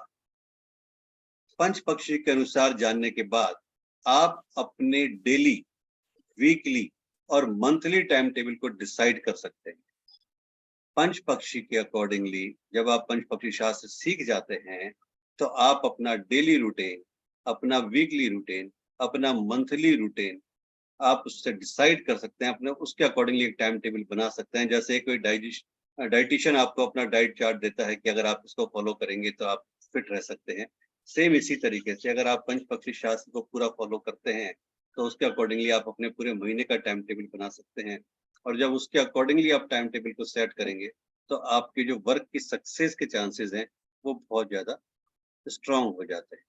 पंच पक्षी के अनुसार जानने के बाद आप अपने डेली, वीकली और मंथली टाइम टेबल को डिसाइड कर सकते हैं। पंच पक्षी के अकॉर्डिंगली जब आप पंच पक्षी शास्त्र सीख जाते हैं, तो आप अपना डेली रूटीन, अपना वीकली रूटीन, अपना मंथली रूटीन आप उससे डिसाइड कर सकते हैं, अपने उसके अकॉर्डिंगली एक टाइम टेबल बना सकते हैं। जैसे कोई डाइटिशियन आपको अपना डाइट चार्ट देता है कि अगर आप इसको फॉलो करेंगे तो आप फिट रह सकते हैं, सेम इसी तरीके से अगर आप पंच पक्षी शास्त्र को पूरा फॉलो करते हैं, तो उसके अकॉर्डिंगली आप अपने पूरे महीने का टाइम टेबल बना सकते हैं। और जब उसके अकॉर्डिंगली आप टाइम टेबल को सेट करेंगे, तो आपके जो वर्क की सक्सेस के चांसेस हैं, वो बहुत ज्यादा स्ट्रांग हो जाते हैं।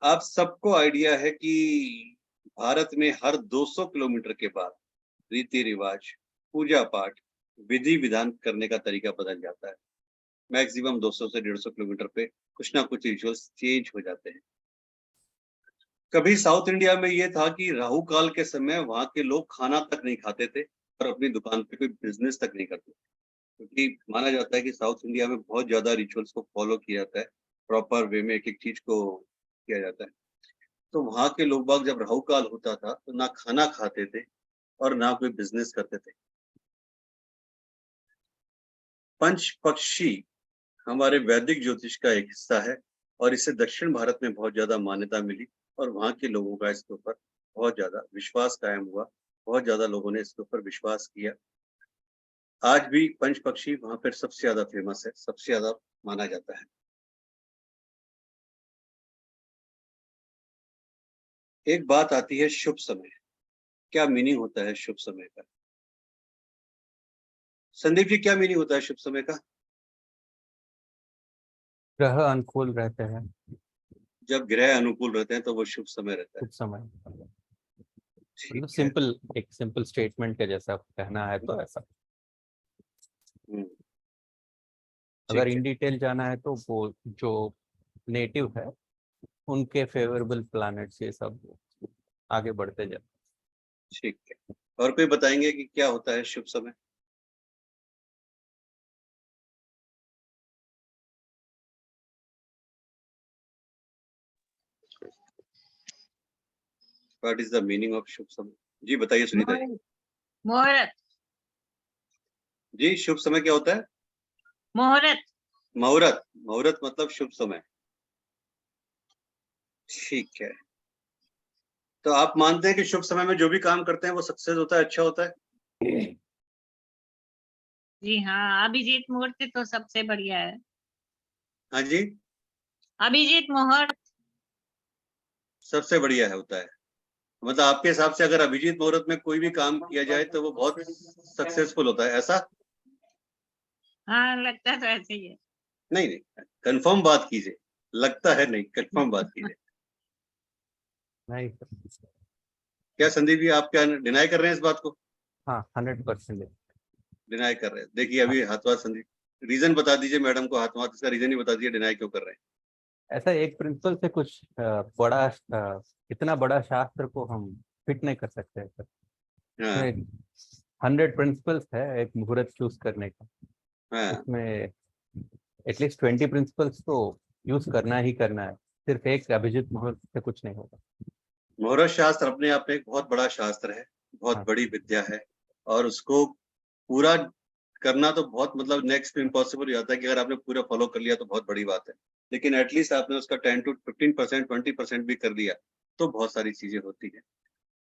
आप सबको आइडिया है कि भारत में हर 200 किलोमीटर के बाद रीति रिवाज, पूजा पाठ, विधि विधान करने का तरीका बदल जाता है। मैक्सिमम 200 से 150 किलोमीटर पे कुछ ना कुछ रिचुअल्स चेंज हो जाते हैं। कभी साउथ इंडिया में ये था कि राहु काल के समय वहां के लोग खाना तक नहीं खाते थे और अपनी दुकान पे कोई बिजनेस तक नहीं करते, क्योंकि माना जाता है कि साउथ इंडिया में बहुत ज्यादा रिचुअल्स को फॉलो किया जाता है, प्रॉपर वे में एक एक चीज को किया जाता है। तो वहां के लोग बाग जब राहु काल होता था, तो ना खाना खाते थे और ना कोई बिजनेस करते थे। पंच पक्षी हमारे वैदिक ज्योतिष का एक हिस्सा है, और इसे दक्षिण भारत में बहुत ज्यादा मान्यता मिली, और वहां के लोगों का इसके ऊपर बहुत ज्यादा विश्वास कायम हुआ, बहुत ज्यादा लोगों ने इसके ऊपर विश्वास किया। आज भी पंच पक्षी वहां पर सबसे ज्यादा फेमस है, सबसे ज्यादा माना जाता है। एक बात आती है शुभ समय, क्या मीनिंग होता है शुभ समय का? संदीप जी, क्या मीनिंग होता है शुभ समय का? ग्रह अनुकूल रहते हैं, जब ग्रह अनुकूल रहते हैं तो वो शुभ समय रहता है। कुछ समय मतलब ठीक है। सिंपल, एक सिंपल स्टेटमेंट के जैसा कहना है तो ऐसा। अगर ठीक है। इन डिटेल जाना है तो वो जो नेटिव है उनके फेवरेबल प्लैनेट्स ये सब आगे बढ़ते जाते। ठीक है, और कोई बताएंगे कि क्या होता है शुभ समय? What is the meaning of shubh samay? जी बताइए सुनीता जी। मुहूर्त, जी, शुभ समय क्या होता है? मुहूर्त। मुहूर्त, मुहूर्त मतलब शुभ समय। ठीक है, तो आप मानते हैं कि शुभ समय में जो भी काम करते हैं वो सक्सेस होता है, अच्छा होता है? जी हाँ, अभिजीत मुहूर्त तो सबसे बढ़िया है। हाँ जी, अभिजीत मुहूर्त सबसे बढ़िया है होता है। मतलब आपके हिसाब से अगर अभिजीत मुहूर्त में कोई भी काम किया जाए तो वो बहुत सक्सेसफुल होता है, ऐसा? हाँ, लगता तो ऐसे ही है। नहीं नहीं, कंफर्म बात कीजिए, लगता है नहीं, कंफर्म बात कीजिए। नहीं क्या संदीप जी, आप क्या डिनाई कर रहे हैं इस बात को? हाँ 100%। डिनाई कर रहे हैं। देखिए अभी हाथवाद संदीप, रीजन बता दीजिए मैडम को, हाथवाद इसका रीजन ही बता दीजिए, डिनाई क्यों कर रहे हैं? ऐसा एक प्रिंसिपल से कुछ बड़ा इतना बड़ा शास्त्र को हम फिट नहीं कर सकते हैं सर। हाँ, इसमें 100 प्रिंसिपल्स है एक मुहूर्त चूज करने का। हाँ, उसमें एटलीस्ट 20 प्रिंसिपल्स तो यूज करना ही करना है। सिर्फ एक अभिजीत मुहूर्त से कुछ नहीं होगा। मुहूर्त शास्त्र अपने आप में एक बहुत बड़ा शास्त्र है, बहुत हाँ। बड़ी विद्या है, और उसको पूरा करना तो बहुत मतलब नेक्स्ट टू इम्पॉसिबल हो जाता है कि अगर आपने पूरा फॉलो कर लिया तो बहुत बड़ी बात है, लेकिन एटलीस्ट आपने उसका 10 to 15%, 20% भी कर लिया तो बहुत सारी चीजें होती हैं।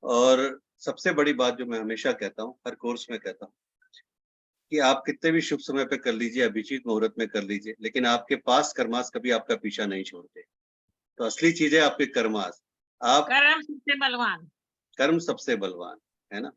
और सबसे बड़ी बात जो मैं हमेशा कहता हूँ, हर कोर्स में कहता हूँ, कि आप कितने भी शुभ समय पे कर लीजिए, अभिजीत मुहूर्त में कर लीजिए, लेकिन आपके पास कर्मास कभी आपका पीछा नहीं छोड़ते। तो असली चीज है आपके कर्मास। आप कर्म सबसे बलवान। कर्म सबसे बलवान, है ना?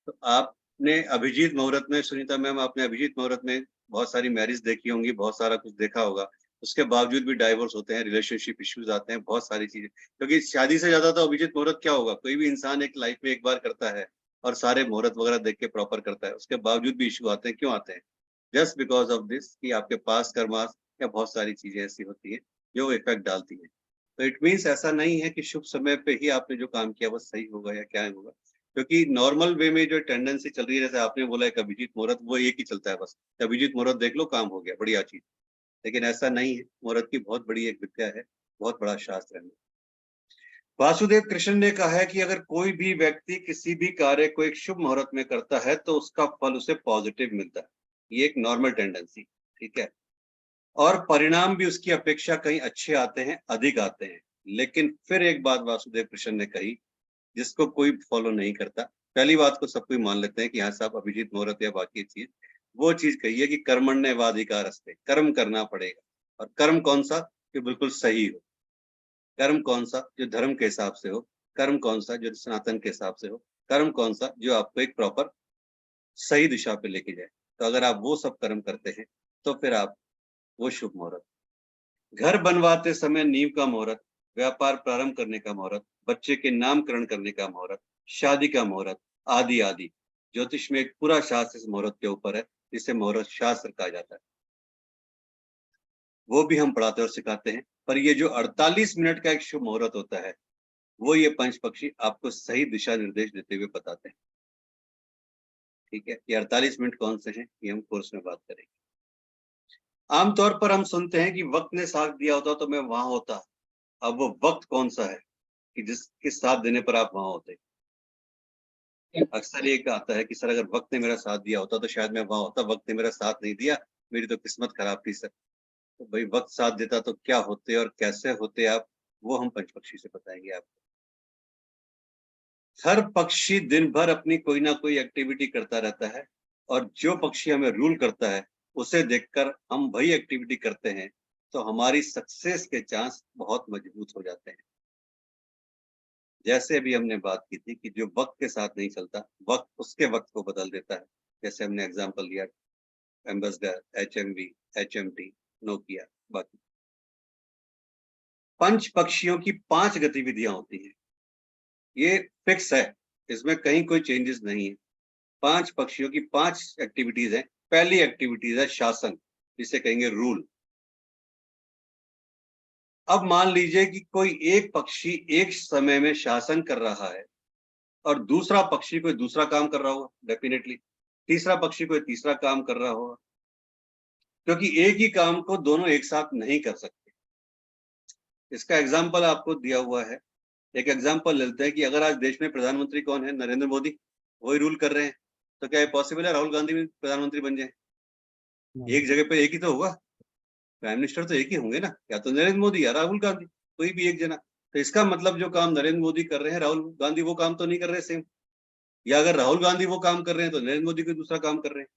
तो आपने अभिजीत मुहूर्त में, सुनीता मैम, आपने अभिजीत मुहूर्त में बहुत सारी मैरिज देखी होंगी, बहुत सारा कुछ देखा होगा, उसके बावजूद भी डाइवोर्स होते हैं, रिलेशनशिप इश्यूज आते हैं, बहुत सारी चीजें, क्योंकि शादी से ज्यादा तो अभिजीत मुहूर्त क्या होगा, कोई भी इंसान एक लाइफ में एक बार करता है और सारे मुहूर्त वगैरह देख के प्रॉपर करता है, उसके बावजूद भी इशू आते हैं। क्यों आते हैं? जस्ट बिकॉज ऑफ दिस, कि आपके पास कर्मास या बहुत सारी चीजें ऐसी होती है जो इफेक्ट डालती है। तो इट मीन्स ऐसा नहीं है कि शुभ समय पे ही आपने जो काम किया वो सही होगा या क्या होगा, क्योंकि नॉर्मल वे में जो टेंडेंसी चल रही है, जैसे आपने बोला एक अभिजीत मुहूर्त, वो एक ही चलता है बस, अभिजीत मुहूर्त देख लो काम हो गया, बढ़िया चीज। लेकिन ऐसा नहीं है, मुहूर्त की बहुत बड़ी एक विद्या है, बहुत बड़ा शास्त्र है। वासुदेव कृष्ण ने कहा है कि अगर कोई भी व्यक्ति किसी भी कार्य को एक शुभ मुहूर्त में करता है तो उसका फल उसे पॉजिटिव मिलता है, ये एक नॉर्मल टेंडेंसी, ठीक है, और परिणाम भी उसकी अपेक्षा कहीं अच्छे आते हैं, अधिक आते हैं। लेकिन फिर एक बात वासुदेव कृष्ण ने कही जिसको कोई फॉलो नहीं करता। पहली बात को सब कोई मान लेते हैं कि हाँ साहब अभिजीत मुहूर्त या बाकी चीज, वो चीज कही है कि कर्मण्येवाधिकारस्ते, कर्म करना पड़ेगा। और कर्म कौन सा? कि बिल्कुल सही हो। कर्म कौन सा? जो धर्म के हिसाब से हो। कर्म कौन सा? जो सनातन के हिसाब से हो। कर्म कौन सा? जो आपको एक प्रॉपर सही दिशा पे लेके जाए। तो अगर आप वो सब कर्म करते हैं तो फिर आप वो शुभ मुहूर्त, घर बनवाते समय नींव का मुहूर्त, व्यापार प्रारंभ करने का मुहूर्त, बच्चे के नामकरण करने का मुहूर्त, शादी का मुहूर्त, आदि आदि, ज्योतिष में एक पूरा शास्त्र इस मुहूर्त के ऊपर है, जिसे मुहूर्त शास्त्र कहा जाता है। वो भी हम पढ़ाते और सिखाते हैं। पर ये जो 48 मिनट का एक शुभ मुहूर्त होता है, वो ये पंच पक्षी आपको सही दिशा निर्देश देते हुए बताते हैं। ठीक है, ये 48 मिनट कौन से हैं, ये हम कोर्स में बात करेंगे। आमतौर पर हम सुनते हैं कि वक्त ने साथ दिया होता तो मैं वहां होता। अब वो वक्त कौन सा है कि जिसके साथ देने पर आप वहां होते? अक्सर ये आता है कि सर अगर वक्त ने मेरा साथ दिया होता तो शायद मैं वहां होता, वक्त ने मेरा साथ नहीं दिया, मेरी तो किस्मत खराब थी सर। तो भाई वक्त साथ देता तो क्या होते और कैसे होते आप, वो हम पंचपक्षी से बताएंगे आपको। हर पक्षी दिन भर अपनी कोई ना कोई एक्टिविटी करता रहता है, और जो पक्षी हमें रूल करता है उसे देखकर हम वही एक्टिविटी करते हैं, तो हमारी सक्सेस के चांस बहुत मजबूत हो जाते हैं। जैसे अभी हमने बात की थी कि जो वक्त के साथ नहीं चलता, वक्त उसके वक्त को बदल देता है। जैसे हमने एग्जांपल लिया एम्बेसडर, एचएमवी, एचएमटी, नोकिया, बाकी। पंच पक्षियों की 5 गतिविधियां होती हैं, ये फिक्स है, इसमें कहीं कोई चेंजेस नहीं है। 5 पक्षियों की 5 एक्टिविटीज है। पहली एक्टिविटीज है शासन, जिसे कहेंगे रूल। अब मान लीजिए कि कोई एक पक्षी एक समय में शासन कर रहा है और दूसरा पक्षी कोई दूसरा काम कर रहा होगा, डेफिनेटली तीसरा पक्षी कोई तीसरा काम कर रहा होगा, क्योंकि एक ही काम को दोनों एक साथ नहीं कर सकते। इसका एग्जाम्पल आपको दिया हुआ है। एक एग्जाम्पल लेते हैं कि अगर आज देश में प्रधानमंत्री कौन है? नरेंद्र मोदी, वही रूल कर रहे हैं। तो क्या ये पॉसिबल है राहुल गांधी भी प्रधानमंत्री बन जाए? एक जगह पे एक ही तो होगा, प्राइम मिनिस्टर तो एक ही होंगे ना, या तो नरेंद्र मोदी या राहुल गांधी, कोई भी एक जना। तो इसका मतलब जो काम नरेंद्र मोदी कर रहे हैं, राहुल गांधी वो काम तो नहीं कर रहे सेम, या अगर राहुल गांधी वो काम कर रहे हैं तो नरेंद्र मोदी कोई दूसरा काम कर रहे हैं,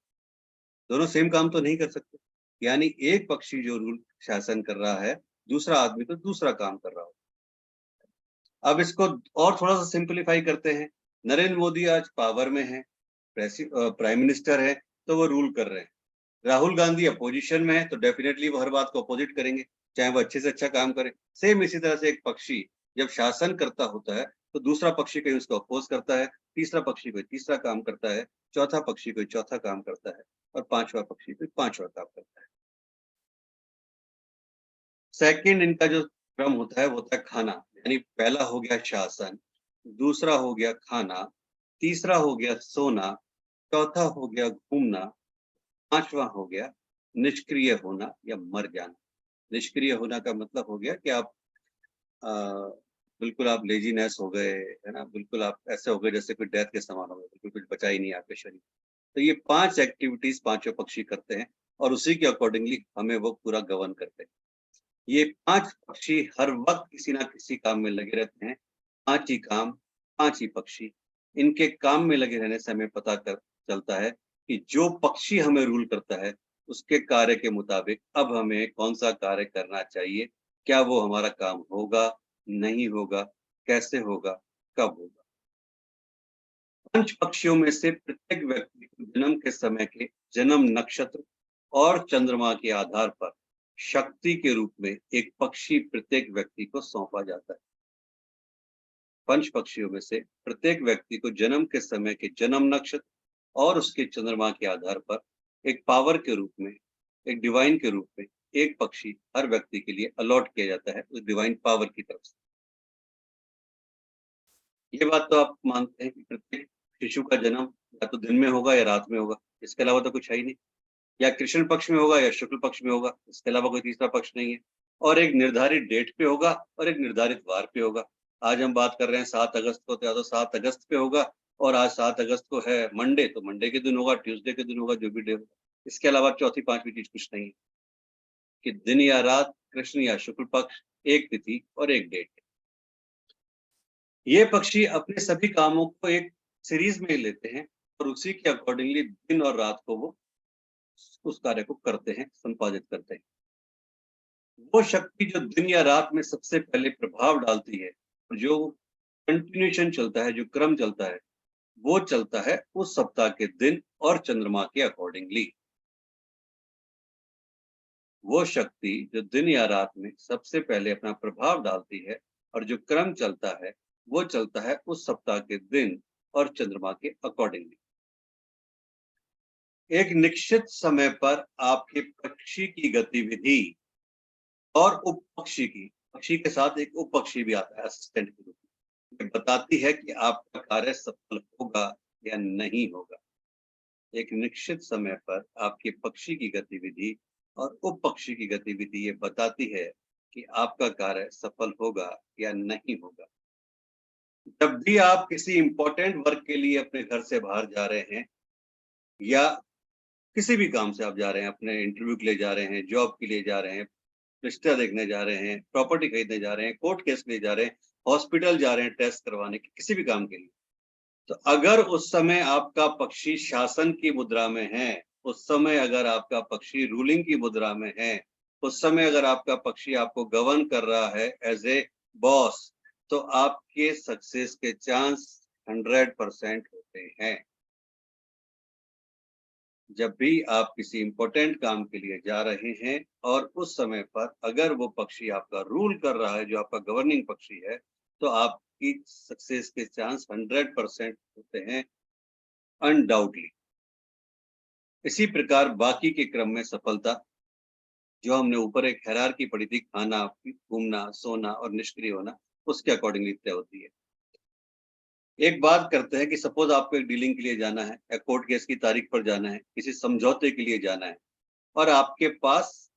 दोनों सेम काम तो नहीं कर सकते। यानी एक पक्षी जो रूल शासन कर रहा है, दूसरा आदमी तो दूसरा काम कर रहा हो। अब इसको और थोड़ा सा सिंपलीफाई करते हैं। नरेंद्र मोदी आज पावर में है, प्राइम मिनिस्टर है, तो वो रूल कर रहे हैं। राहुल गांधी अपोजिशन में है, तो डेफिनेटली वो हर बात को अपोजिट करेंगे, चाहे वो अच्छे से अच्छा काम करे। सेम इसी तरह से एक पक्षी जब शासन करता होता है, तो दूसरा पक्षी कहीं उसको अपोज करता है, तीसरा पक्षी कोई तीसरा काम करता है, चौथा पक्षी कोई चौथा काम करता है, और पांचवा पक्षी कोई पांचवा काम करता है। सेकंड इनका जो क्रम होता है वो होता है खाना, यानी पहला हो गया शासन, दूसरा हो गया खाना, तीसरा हो गया सोना, चौथा हो गया घूमना, पांचवा हो गया निष्क्रिय होना या मर जाना। निष्क्रिय होना का मतलब हो गया कि आप बिल्कुल आप लेजीनेस हो गए, है ना, बिल्कुल आप ऐसे हो गए जैसे कोई डेथ के समान हो गए, बिल्कुल कुछ बचा ही नहीं आपके शरीर। तो ये 5 एक्टिविटीज पांचों पक्षी करते हैं और उसी के अकॉर्डिंगली हमें वो पूरा गवर्न करते हैं। ये 5 पक्षी हर वक्त किसी ना किसी काम में लगे रहते हैं। 5 ही काम, 5 ही पक्षी। इनके काम में लगे रहने से हमें पता चलता है कि जो पक्षी हमें रूल करता है, उसके कार्य के मुताबिक अब हमें कौन सा कार्य करना चाहिए, क्या वो हमारा काम होगा, नहीं होगा, कैसे होगा, कब होगा। 5 पक्षियों में से प्रत्येक व्यक्ति को जन्म के समय के जन्म नक्षत्र और चंद्रमा के आधार पर शक्ति के रूप में एक पक्षी प्रत्येक व्यक्ति को सौंपा जाता है। 5 पक्षियों में से प्रत्येक व्यक्ति को जन्म के समय के जन्म नक्षत्र और उसके चंद्रमा के आधार पर एक पावर के रूप में, एक डिवाइन के रूप में एक पक्षी हर व्यक्ति के लिए अलॉट किया जाता है उस डिवाइन पावर की तरफ से। ये बात तो आप मानते हैं कि प्रत्येक शिशु का जन्म या तो दिन में होगा या रात में होगा, इसके अलावा तो कुछ है ही नहीं। या कृष्ण पक्ष में होगा या शुक्ल पक्ष में होगा, इसके अलावा कोई तीसरा पक्ष नहीं है। और एक निर्धारित डेट पे होगा और एक निर्धारित वार पे होगा। आज हम बात कर रहे हैं 7 अगस्त को, तो 7 अगस्त पे होगा, और आज 7 अगस्त को है मंडे, तो मंडे के दिन होगा, ट्यूसडे के दिन होगा, जो भी डे होगा। इसके अलावा चौथी पांचवी चीज कुछ नहीं है कि दिन या रात, कृष्ण या शुक्ल पक्ष, एक तिथि और एक डेट। ये पक्षी अपने सभी कामों को एक सीरीज में लेते हैं और उसी के अकॉर्डिंगली दिन और रात को वो उस कार्य को करते हैं, संपादित करते हैं। वो शक्ति जो दिन या रात में सबसे पहले प्रभाव डालती है और जो कंटिन्यूएशन चलता है, जो क्रम चलता है, वो चलता है उस सप्ताह के दिन और चंद्रमा के अकॉर्डिंगली। वो शक्ति जो दिन या रात में सबसे पहले अपना प्रभाव डालती है और जो क्रम चलता है, वो चलता है उस सप्ताह के दिन और चंद्रमा के अकॉर्डिंगली। एक निश्चित समय पर आपके पक्षी की गतिविधि और उप पक्षी की, पक्षी के साथ एक उप पक्षी भी आता है असिस्टेंट के रूप में, ये बताती है कि आपका कार्य सफल होगा या नहीं होगा। एक निश्चित समय पर आपके पक्षी की गतिविधि और उप पक्षी की गतिविधि ये बताती है कि आपका कार्य सफल होगा या नहीं होगा। जब भी आप किसी इंपॉर्टेंट वर्क के लिए अपने घर से बाहर जा रहे हैं या किसी भी काम से आप जा रहे हैं, अपने इंटरव्यू के लिए जा रहे हैं, जॉब के लिए जा रहे हैं, रिश्ता देखने जा रहे हैं, प्रॉपर्टी खरीदने जा रहे हैं, कोर्ट केस के लिए जा रहे हैं, हॉस्पिटल जा रहे हैं टेस्ट करवाने के, किसी भी काम के लिए, तो अगर उस समय आपका पक्षी शासन की मुद्रा में है, उस समय अगर आपका पक्षी रूलिंग की मुद्रा में है, उस समय अगर आपका पक्षी आपको गवर्न कर रहा है एज ए बॉस, तो आपके सक्सेस के चांस 100% होते हैं। जब भी आप किसी इंपॉर्टेंट काम के लिए जा रहे हैं और उस समय पर अगर वो पक्षी आपका रूल कर रहा है, जो आपका गवर्निंग पक्षी है, तो आपकी सक्सेस के चांस 100% होते हैं अनडाउटली। इसी प्रकार बाकी के क्रम में सफलता, जो हमने ऊपर एक हायरार्की पढ़ी थी, खाना, घूमना, सोना और निष्क्रिय होना, उसके अकॉर्डिंगली तय होती है। एक बात करते हैं कि सपोज आपको एक डीलिंग के लिए जाना है या कोर्ट केस की तारीख पर जाना है, किसी समझौते के लिए जाना है, और आपके पास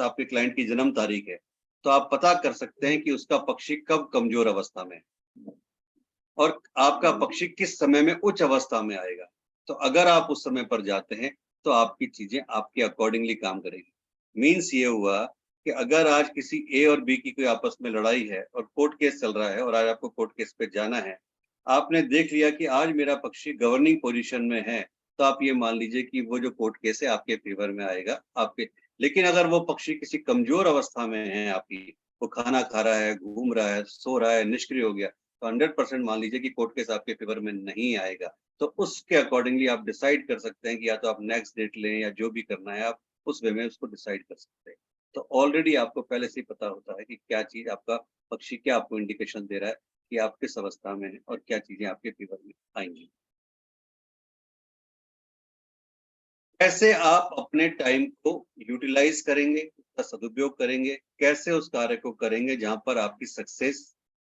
आपके क्लाइंट की जन्म तारीख है, तो आप पता कर सकते हैं कि उसका पक्षी कब कमजोर अवस्था में है और आपका पक्षी किस समय में उच्च अवस्था में आएगा। तो अगर आप उस समय पर जाते हैं तो आपकी चीजें आपके अकॉर्डिंगली काम करेगी। मीन्स ये हुआ कि कि अगर आज किसी ए और बी की कोई आपस में लड़ाई है और कोर्ट केस चल रहा है और आज आपको कोर्ट केस पे जाना है, आपने देख लिया कि आज मेरा पक्षी गवर्निंग पोजीशन में है, तो आप ये मान लीजिए कि वो जो कोर्ट केस है आपके फेवर में आएगा आपके। लेकिन अगर वो पक्षी किसी कमजोर अवस्था में है आपकी, वो खाना खा रहा है, घूम रहा है, सो रहा है, निष्क्रिय हो गया, तो 100% मान लीजिए कि कोर्ट केस आपके फेवर में नहीं आएगा। तो उसके अकॉर्डिंगली आप डिसाइड कर सकते हैं कि या तो आप नेक्स्ट डेट लें या जो भी करना है आप उस वे में उसको डिसाइड कर सकते हैं। तो ऑलरेडी आपको पहले से ही पता होता है कि क्या चीज आपका पक्षी क्या आपको इंडिकेशन दे रहा है कि आप किस अवस्था में हैं और क्या चीजें आपके फेवर में आएंगी। कैसे आप अपने टाइम को यूटिलाइज करेंगे, उसका सदुपयोग करेंगे, कैसे उस कार्य को करेंगे जहां पर आपकी सक्सेस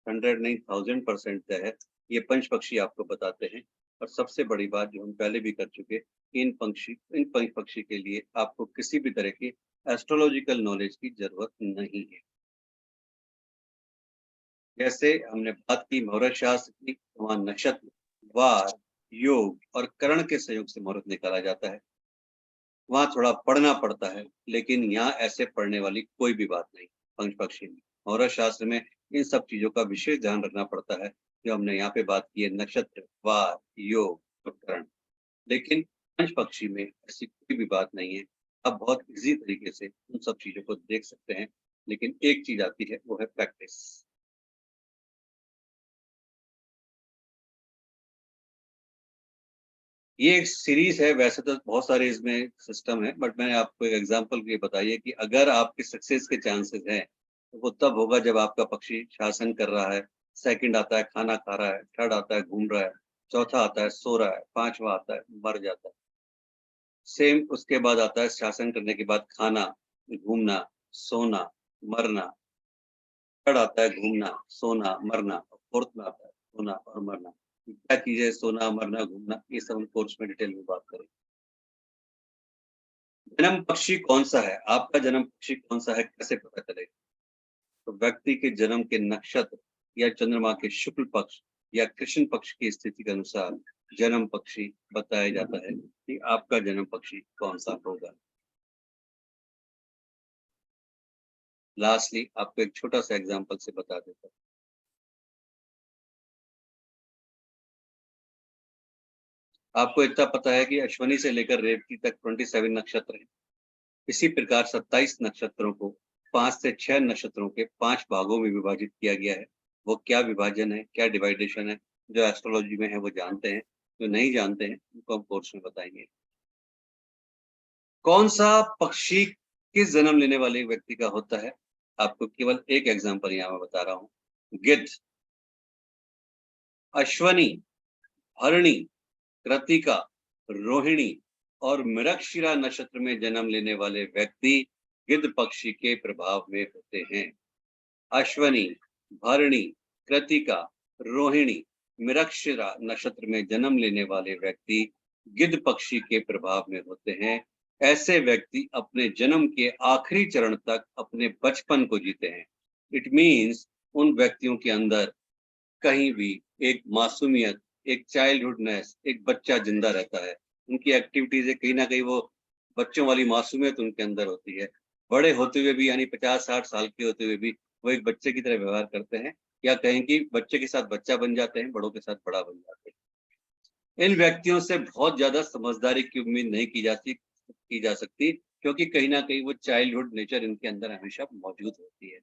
100 नहीं 1000% तय है, ये पंच पक्षी आपको बताते हैं। और सबसे बड़ी बात जो हम पहले भी कर चुके, इन पंच पक्षी के लिए आपको किसी भी तरह की एस्ट्रोलॉजिकल नॉलेज की जरूरत नहीं है। जैसे हमने बात की मुहूर्त शास्त्र की, वहां नक्षत्र, वार, योग और करण के सहयोग से मुहूर्त निकाला जाता है। वहाँ थोड़ा पढ़ना पड़ता है, लेकिन यहाँ ऐसे पढ़ने वाली कोई भी बात नहीं। पंच पक्षी में, मुहूर्त शास्त्र में इन सब चीजों का विशेष ध्यान रखना पड़ता है, जो हमने यहाँ पे बात की है, नक्षत्र, वार, योग और करण। लेकिन पंच पक्षी में ऐसी कोई भी बात नहीं है। आप बहुत इजी तरीके से उन सब चीजों को देख सकते हैं, लेकिन एक चीज आती है, वो है प्रैक्टिस। ये एक सीरीज है, वैसे तो बहुत सारे इसमें सिस्टम है, बट मैंने आपको एक एग्जांपल के लिए बताइए कि अगर आपके सक्सेस के चांसेस हैं, तो वो तब होगा जब आपका पक्षी शासन कर रहा है, सेकंड आता है खाना खा रहा है, थर्ड आता है घूम रहा है, चौथा आता है सो रहा है, पांचवा आता है मर जाता है। सेम उसके बाद आता है शासन करने के बाद खाना, घूमना, सोना, मरना। थर्ड आता है घूमना, सोना, मरना। फोर्थ में आता है सोना और मरना। क्या चीजें सोना, मरना, घूमना, ये सब हम कोर्स में डिटेल में बात करेंगे। जन्म पक्षी कौन सा है, आपका जन्म पक्षी कौन सा है, कैसे पता चलेगा? तो व्यक्ति के जन्म के नक्षत्र या चंद्रमा के शुक्ल पक्ष या कृष्ण पक्ष की स्थिति के अनुसार जन्म पक्षी बताया जाता है कि आपका जन्म पक्षी कौन सा होगा। लास्टली आपको एक छोटा सा एग्जांपल से बता देता हूँ। आपको इतना पता है कि अश्वनी से लेकर रेवती तक 27 नक्षत्र हैं। इसी प्रकार 27 नक्षत्रों को 5 से 6 नक्षत्रों के 5 भागों में विभाजित किया गया है। वो क्या विभाजन है, क्या डिवाइडेशन है, जो एस्ट्रोलॉजी में है वो जानते हैं, जो नहीं जानते हैं उनको हम कोर्स में बताएंगे। कौन सा पक्षी किस जन्म लेने वाले व्यक्ति का होता है, आपको केवल एक एग्जांपल यहाँ मैं बता रहा हूँ। गिद्ध, अश्वनी, भरणी, कृतिका, रोहिणी और मृगशिरा नक्षत्र में जन्म लेने वाले व्यक्ति गिद्ध पक्षी के प्रभाव में होते हैं। अश्वनी, भरणी, कृतिका, रोहिणी, मृगशिरा नक्षत्र में जन्म लेने वाले व्यक्ति गिद्ध पक्षी के प्रभाव में होते हैं। ऐसे व्यक्ति अपने जन्म के आखिरी चरण तक अपने बचपन को जीते हैं। इट मीन्स उन व्यक्तियों के अंदर कहीं भी एक मासूमियत, एक चाइल्डहुडनेस, एक बच्चा जिंदा रहता है। उनकी एक्टिविटीज है, कहीं ना कहीं वो बच्चों वाली मासूमियत उनके अंदर होती है। बड़े होते हुए भी, यानी 50-60 साल के होते हुए भी वो एक बच्चे की तरह व्यवहार करते हैं, या कहें कि बच्चे के साथ बच्चा बन जाते हैं, बड़ों के साथ बड़ा बन जाते हैं। इन व्यक्तियों से बहुत ज्यादा समझदारी की उम्मीद नहीं की जा सकती, क्योंकि कहीं ना कहीं वो चाइल्डहुड नेचर इनके अंदर हमेशा मौजूद होती है।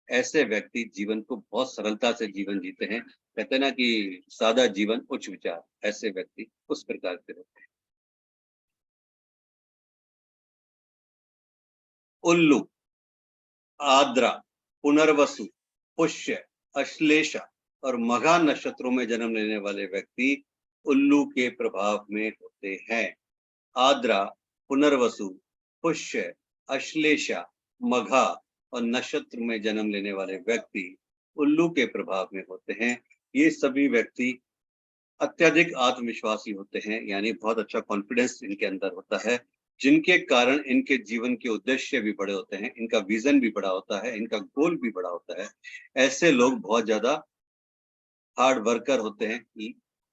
ऐसे व्यक्ति जीवन को बहुत सरलता से जीवन जीते हैं। कहते हैं ना कि सादा जीवन उच्च विचार, ऐसे व्यक्ति उस प्रकार के होते हैं। उल्लू, आद्रा, पुनर्वसु, पुष्य, अश्लेषा और मघा नक्षत्रों में जन्म लेने वाले व्यक्ति उल्लू के प्रभाव में होते हैं। आद्रा, पुनर्वसु, पुष्य, अश्लेषा, मघा और नक्षत्र में जन्म लेने वाले व्यक्ति उल्लू के प्रभाव में होते हैं। ये सभी व्यक्ति अत्यधिक आत्मविश्वासी होते हैं, यानी बहुत अच्छा कॉन्फिडेंस इनके अंदर होता है, जिनके कारण इनके जीवन के उद्देश्य भी बड़े होते हैं, इनका विजन भी बड़ा होता है, इनका गोल भी बड़ा होता है। ऐसे लोग बहुत ज्यादा हार्ड वर्कर होते हैं,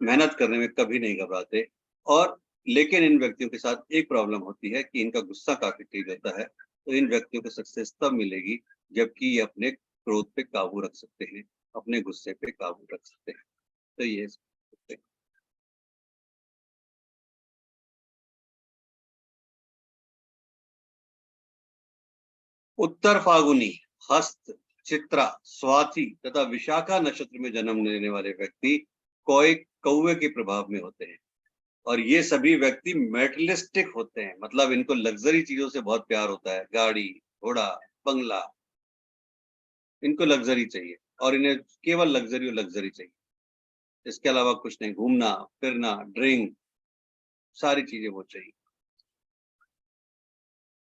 मेहनत करने में कभी नहीं घबराते। और लेकिन इन व्यक्तियों के साथ एक प्रॉब्लम होती है कि इनका गुस्सा काफी तेज होता है तो इन व्यक्तियों को सक्सेस तब मिलेगी जबकि ये अपने क्रोध पे काबू रख सकते हैं, अपने गुस्से पे काबू रख सकते हैं। तो ये उत्तर फागुनी, हस्त, चित्रा, स्वाति तथा विशाखा नक्षत्र में जन्म लेने वाले व्यक्ति कौवे के प्रभाव में होते हैं। और ये सभी व्यक्ति मेटलिस्टिक होते हैं, मतलब इनको लग्जरी चीजों से बहुत प्यार होता है, गाड़ी, घोड़ा, बंगला, इनको लग्जरी चाहिए और इन्हें केवल लग्जरी और लग्जरी चाहिए, इसके अलावा कुछ नहीं। घूमना फिरना, ड्रिंक, सारी चीजें वो चाहिए।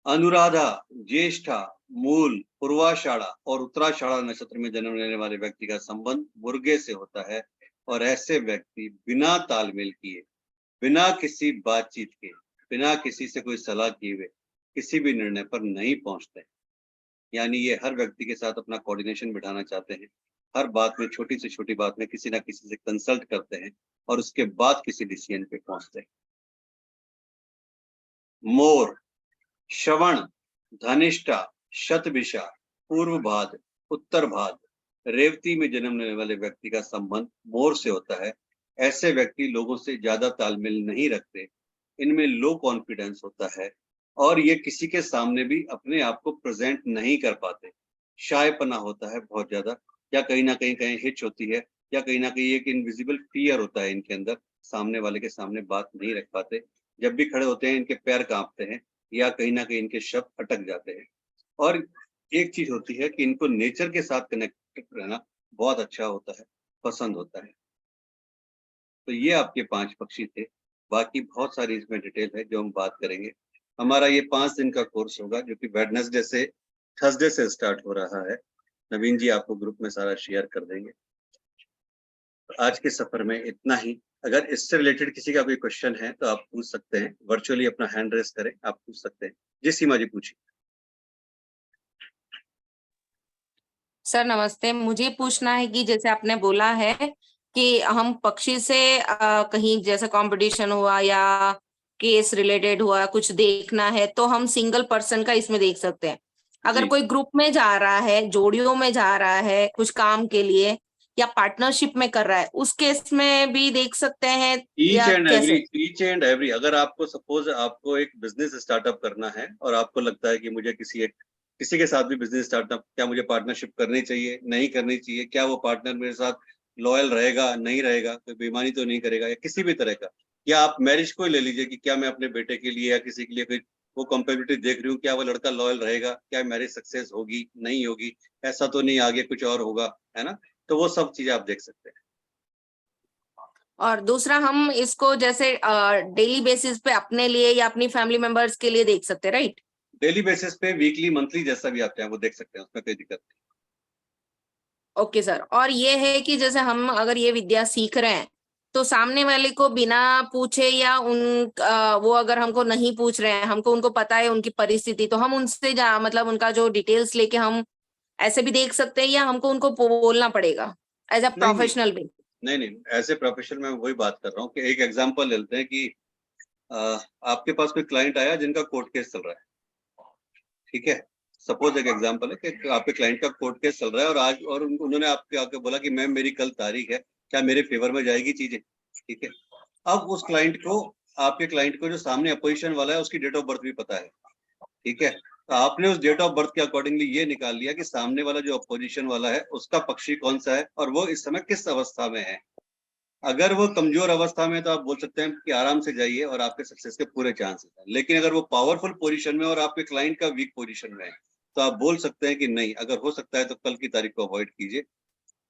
अनुराधा, ज्येष्ठा, मूल, पूर्वाषाढ़ा और उत्तराषाढ़ा नक्षत्र में जन्म लेने वाले व्यक्ति का संबंध मुर्गे से होता है और ऐसे व्यक्ति बिना तालमेल किए, बिना किसी बातचीत के, बिना किसी से कोई सलाह किए हुए किसी भी निर्णय पर नहीं पहुंचते। यानी ये हर व्यक्ति के साथ अपना कोऑर्डिनेशन बिठाना चाहते हैं, हर बात में, छोटी से छोटी बात में किसी ना किसी से कंसल्ट करते हैं और उसके बाद किसी डिसीजन पे पहुंचते हैं। मोर, श्रवण, धनिष्ठा, शतभिषा, पूर्व भाद्र, उत्तर भाद्र, रेवती में जन्म लेने वाले व्यक्ति का संबंध मोर से होता है। ऐसे व्यक्ति लोगों से ज्यादा तालमेल नहीं रखते, इनमें लो कॉन्फिडेंस होता है और ये किसी के सामने भी अपने आप को प्रेजेंट नहीं कर पाते। शायपना होता है बहुत ज्यादा, या कहीं ना कहीं हिच होती है, या कहीं ना कहीं एक इनविजिबल फियर होता है इनके अंदर, सामने वाले के सामने बात नहीं रख पाते। जब भी खड़े होते हैं इनके पैर कांपते हैं या कहीं ना कहीं इनके शब्द अटक जाते हैं। और एक चीज होती है कि इनको नेचर के साथ कनेक्टेड रहना बहुत अच्छा होता है, पसंद होता है। तो ये आपके 5 पक्षी थे, बाकी बहुत सारी इसमें डिटेल है जो हम बात करेंगे। हमारा ये 5 दिन का कोर्स होगा जो कि वेडनेसडे से थर्सडे से स्टार्ट हो रहा है। नवीन जी आपको ग्रुप में सारा शेयर कर देंगे। आज के सफर में इतना ही। अगर इससे रिलेटेड किसी का कोई क्वेश्चन है तो आप पूछ सकते हैं, वर्चुअली अपना हैंड रेस करें, आप पूछ सकते हैं। जी सीमा जी पूछिए। सर नमस्ते, मुझे पूछना है कि जैसे आपने बोला है कि हम पक्षी से कहीं जैसे कंपटीशन हुआ या केस रिलेटेड हुआ कुछ देखना है तो हम सिंगल पर्सन का इसमें देख सकते हैं। अगर जी। कोई ग्रुप में जा रहा है, जोड़ियों में जा रहा है कुछ काम के लिए या पार्टनरशिप में कर रहा है, उस केस में भी देख सकते हैं या कैसे? Each and every. अगर आपको सपोज आपको एक बिजनेस स्टार्टअप करना है और आपको लगता है कि मुझे किसी के साथ भी बिजनेस स्टार्टअप, क्या मुझे पार्टनरशिप करनी चाहिए, नहीं करनी चाहिए, क्या वो पार्टनर मेरे साथ लॉयल रहेगा, नहीं रहेगा, कोई बेईमानी तो नहीं करेगा, या किसी भी तरह का, या आप मैरिज को ही ले लीजिए कि क्या मैं अपने बेटे के लिए या किसी के लिए कोई वो कंपेबिलिटी देख रही हूँ, क्या वो लड़का लॉयल रहेगा, क्या मैरिज सक्सेस होगी, नहीं होगी, ऐसा तो नहीं आगे कुछ और होगा, है ना। तो वो सब चीजें आप देख सकते हैं। और दूसरा हम इसको जैसे डेली बेसिस पे अपने लिए या अपनी फैमिली मेंबर्स के लिए देख सकते हैं, राइट? डेली बेसिस पे, वीकली, मंथली, जैसा भी आते हैं वो देख सकते हैं, उसमें कोई दिक्कत नहीं। Okay sir. और ये है कि जैसे हम अगर ये विद्या सीख रहे हैं तो सामने वाले को बिना पूछे या वो अगर हमको नहीं पूछ रहे हैं, हमको उनको पता है उनकी परिस्थिति, तो हम उनसे मतलब उनका जो डिटेल्स लेके हम ऐसे भी देख सकते हैं या हमको उनको बोलना पड़ेगा एज अ नहीं प्रोफेशनल भी? नहीं, ऐसे प्रोफेशनल में वही बात कर रहा हूँ कि एक एग्जांपल लेते हैं कि आपके पास कोई क्लाइंट आया जिनका कोर्ट केस चल रहा है, ठीक है। सपोज एक एग्जांपल है कि आपके क्लाइंट का कोर्ट केस चल रहा है और आज और उन्होंने आपके आके बोला कि मैम मेरी कल तारीख है, क्या मेरे फेवर में जाएगी चीजें, ठीक है। अब उस क्लाइंट को, आपके क्लाइंट को जो सामने अपोजिशन वाला है उसकी डेट ऑफ बर्थ भी पता है, ठीक है। तो आपने उस डेट ऑफ बर्थ के अकॉर्डिंगली ये निकाल लिया कि सामने वाला जो अपोजिशन वाला है उसका पक्षी कौन सा है और वो इस समय किस अवस्था में है। अगर वो कमजोर अवस्था में तो आप बोल सकते हैं कि आराम से जाइए और आपके सक्सेस के पूरे चांसेस हैं। लेकिन अगर वो पावरफुल पोजीशन में और आपके क्लाइंट का वीक पोजीशन में है तो आप बोल सकते हैं कि नहीं, अगर हो सकता है तो कल की तारीख को अवॉइड कीजिए,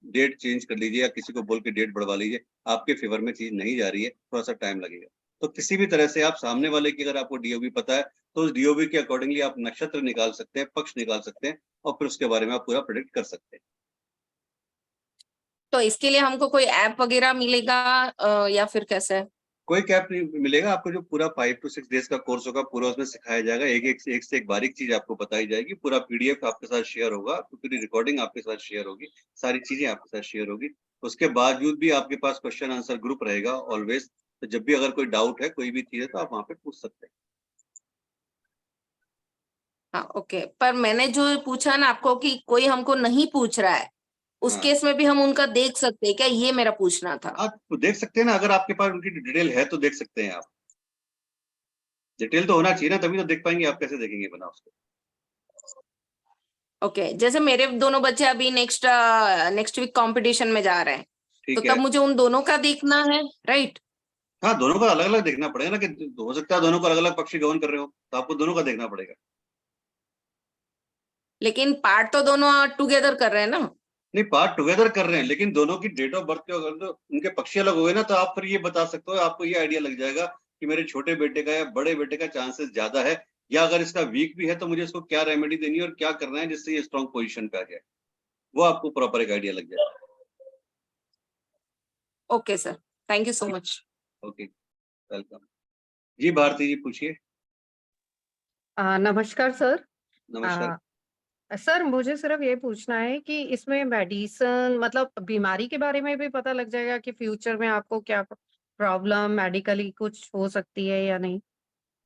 डेट चेंज कर लीजिए या किसी को बोल के डेट बढ़वा लीजिए, आपके फेवर में चीज नहीं जा रही है, थोड़ा सा टाइम लगेगा। तो किसी भी तरह से आप सामने वाले की, अगर आपको डीओबी पता है तो उस डीओबी के अकॉर्डिंगली आप नक्षत्र निकाल सकते हैं, पक्ष निकाल सकते हैं और फिर उसके बारे में आप पूरा प्रेडिक्ट कर सकते हैं। तो इसके लिए हमको कोई ऐप वगैरह मिलेगा या फिर कैसे? कोई कैप नहीं मिलेगा आपको, जो पूरा 5 to 6 डेज का कोर्स होगा पूरा उसमें सिखाया जाएगा, एक से एक बारीक चीज आपको बताई जाएगी, पूरा पीडीएफ आपके साथ शेयर होगा, पूरी रिकॉर्डिंग आपके साथ शेयर होगी, सारी चीजें आपके साथ शेयर होगी। उसके बावजूद भी आपके पास क्वेश्चन आंसर ग्रुप रहेगा ऑलवेज, तो जब भी अगर कोई डाउट है, कोई भी चीज है तो आप वहाँ पे पूछ सकते हैं। हाँ ओके, पर मैंने जो पूछा ना आपको कि कोई हमको नहीं पूछ रहा है, उस हाँ। केस में भी हम उनका देख सकते हैं क्या, ये मेरा पूछना था। आप देख सकते हैं ना, अगर आपके पास उनकी डिटेल है तो देख सकते हैं आप। डिटेल तो होना चाहिए ना, तभी तो देख पाएंगे, आप कैसे देखेंगे बना उसको। ओके, जैसे मेरे दोनों बच्चे अभी नेक्स्ट वीक कंपटीशन में जा रहे हैं, तो ठीक है। तब मुझे उन दोनों का देखना है, राइट? हाँ, दोनों का अलग अलग देखना पड़ेगा ना, कि हो सकता है दोनों को अलग अलग पक्षी गवर्न कर रहे हो, तो आपको दोनों का देखना पड़ेगा। लेकिन पार्ट तो दोनों टुगेदर कर रहे हैं ना। नहीं, पार्ट टुगेदर कर रहे हैं, लेकिन दोनों की डेट ऑफ बर्थ के अगर तो उनके पक्षी अलग हो गए ना, तो आप फिर ये बता सकते हो, आपको ये आइडिया लग जाएगा कि मेरे छोटे बेटे का या बड़े बेटे का चांसेस ज्यादा है, या अगर इसका वीक भी है तो मुझे इसको क्या रेमेडी देनी है और क्या करना है जिससे ये स्ट्रॉन्ग पोजीशन पे आ जाए। वो आपको प्रॉपर एक आइडिया लग जाएगा। Okay sir, thank you so much. Okay, welcome. जी भारती जी, पूछिए। नमस्कार सर। नमस्कार। सर मुझे सिर्फ ये पूछना है कि इसमें मेडिसिन मतलब बीमारी के बारे में भी पता लग जाएगा कि फ्यूचर में आपको क्या प्रॉब्लम मेडिकली कुछ हो सकती है या नहीं?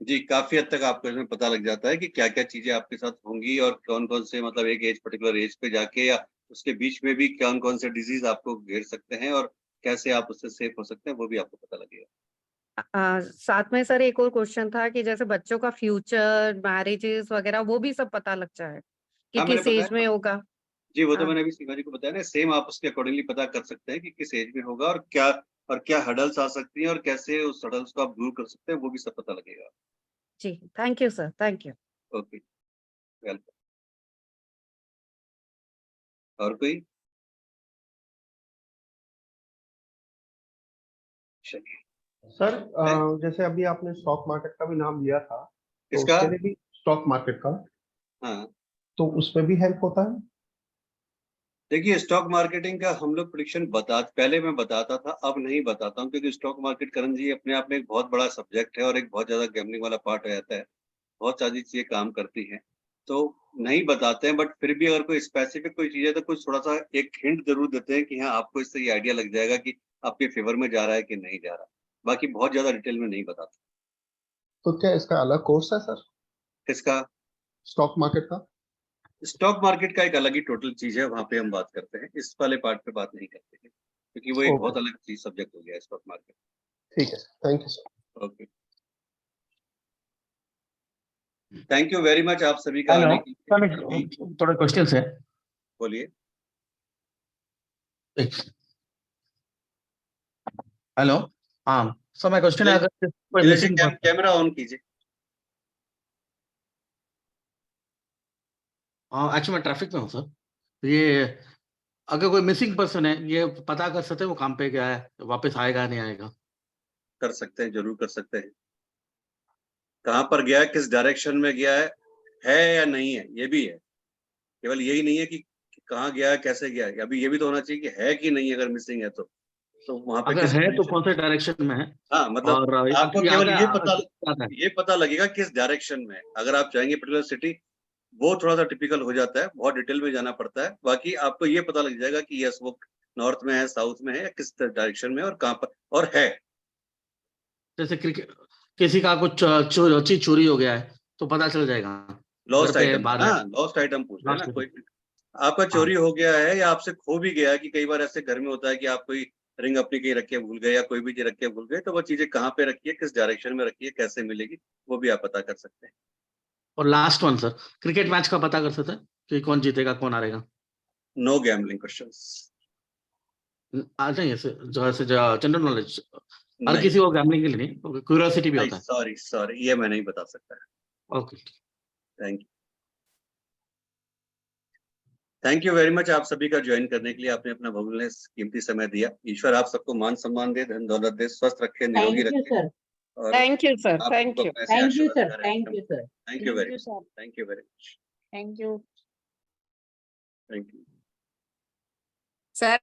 जी, काफ़ी हद तक आपको इसमें पता लग जाता है कि क्या-क्या चीज़ें आपके साथ होंगी और कौन-कौन से, मतलब एक एज पर्टिकुलर एज पे जाके या उसके बीच में भी कौन-कौन से डिज़ीज़ आपको घेर सकते हैं और कैसे आप उससे सेफ हो सकते हैं, वो भी आपको पता लगेगा। साथ में सर एक और क्वेश्चन था कि जैसे बच्चों का फ्यूचर, मैरिजेस वगैरह वो भी सब पता लग जाए कि हाँ, मैंने किस बताया एज में ना। होगा? जी, वो तो हाँ, मैंने अभी सीमा जी को बताया ना, सेम आप उसके अकॉर्डिंगली पता कर सकते हैं कि किस एज में होगा और क्या हर्डल्स आ सकती हैं और कैसे उस हर्डल्स को आप दूर कर सकते हैं, वो भी सब पता लगेगा। जी, thank you sir, thank you. Okay, welcome. और कोई? चलिए। सर है? जैसे अभी आपने स्टॉक मार्केट का भी नाम लिया था, तो किसका? उसके लिए भी स्टॉक मार्केट का, हाँ। तो उसमें भी हेल्प होता है? देखिए, स्टॉक मार्केटिंग का हम लोग प्रेडिक्शन पहले मैं बताता था, अब नहीं बताता हूँ, क्योंकि स्टॉक मार्केट करण जी अपने आप में एक बहुत बड़ा सब्जेक्ट है और एक बहुत ज़्यादा गैम्बलिंग वाला पार्ट हो जाता है। बहुत सारी चीज़ें काम करती हैं, तो नहीं बताते हैं, बट फिर भी अगर कोई स्पेसिफिक कोई चीज़ है तो कुछ थोड़ा-सा एक हिंट ज़रूर देते हैं कि हाँ, आपको इससे ये आइडिया लग जाएगा कि आपके फ़ेवर में जा रहा है कि नहीं जा रहा। बाकी बहुत ज़्यादा डिटेल में नहीं बताते। तो क्या इसका अलग कोर्स है सर, इसका स्टॉक मार्केट का? स्टॉक मार्केट का एक अलग ही टोटल चीज़ है, वहाँ पे हम बात करते हैं। इस वाले पार्ट पे बात नहीं करते हैं, क्योंकि वो एक बहुत ओके, अलग चीज़ सब्जेक्ट हो गया है स्टॉक मार्केट। ठीक है sir, thank you sir. Okay. Thank you very much आप सभी का हेलो आने के सर, लिए। जी, थोड़े क्वेश्चंस है। बोलिए। हेलो, हाँ सर, मैं क्वेश्चन है, अगर कोई नीलेश जी, मिसिंग पर्सन, कैमरा ऑन कीजिए। हाँ एक्चुअली मैं ट्रैफिक में हूँ सर, तो ये अगर कोई मिसिंग पर्सन है, ये पता कर सकते हैं वो काम पे गया है, वापस आएगा नहीं आएगा? कर सकते हैं, ज़रूर कर सकते हैं। कहाँ पर गया है, किस डायरेक्शन में गया है या नहीं है, ये भी है। केवल यही नहीं है कि कहाँ गया है, कैसे गया है, अभी ये भी तो होना चाहिए कि है कि नहीं, अगर मिसिंग है तो वहाँ पे अगर किस है तो पोजीशन। कौन से डायरेक्शन में है, हाँ, मतलब और आपको ये केवल आगे ये पता लगेगा किस डायरेक्शन में है। अगर आप चाहेंगे पर्टिकुलर सिटी, वो थोड़ा-सा टिपिकल हो जाता है, बहुत डिटेल में जाना पड़ता है। बाकी आपको ये पता लग जाएगा कि यस, वो नॉर्थ में है, साउथ में है या किस डायरेक्शन में है और कहाँ पर और है। जैसे क्रिकेट, किसी का कुछ चीज चोरी हो गया है तो पता चल जाएगा, घर लॉस्ट पे आइटम, बाहर है। हाँ, लॉस्ट आइटम पूछ रहे हैं ना लास्ट में, कोई। आपका हाँ, चोरी हो गया है या आपसे खो भी गया है, कि कई बार ऐसे घर में होता है कि आप कोई रिंग अपनी कहीं रख के भूल गए या कोई भी चीज़ रख के भूल गए, तो वो चीज़ें कहाँ पे रखी है, किस डायरेक्शन में रखी है, कैसे मिलेगी, वो भी आप पता कर सकते हैं। और last one sir, cricket match का पता कर सकते हैं कि कौन जीतेगा कौन हारेगा? No gambling questions. आ जाइए सर, जो ऐसे जनरल नॉलेज, हर नहीं, किसी को गैम्बलिंग के लिए नहीं, क्यूरियोसिटी भी नहीं, होता है। सॉरी, ये मैं नहीं बता सकता। Okay, thank you very much आप सभी का ज्वाइन करने के लिए। आपने अपना बहुमूल्य कीमती समय दिया। ईश्वर आप सबको मान सम्मान दे, धन दौलत दे, स्वस्थ रखे, निरोगी थैंक यू रखे सर, और थैंक यू सर, आप थैंक सबको यू। अपने ऐसे थैंक यू आशीर्वाद सर, का थैंक रखें। You sir, thank you very much. Sir, thank you very much. Thank you. Thank you. Sir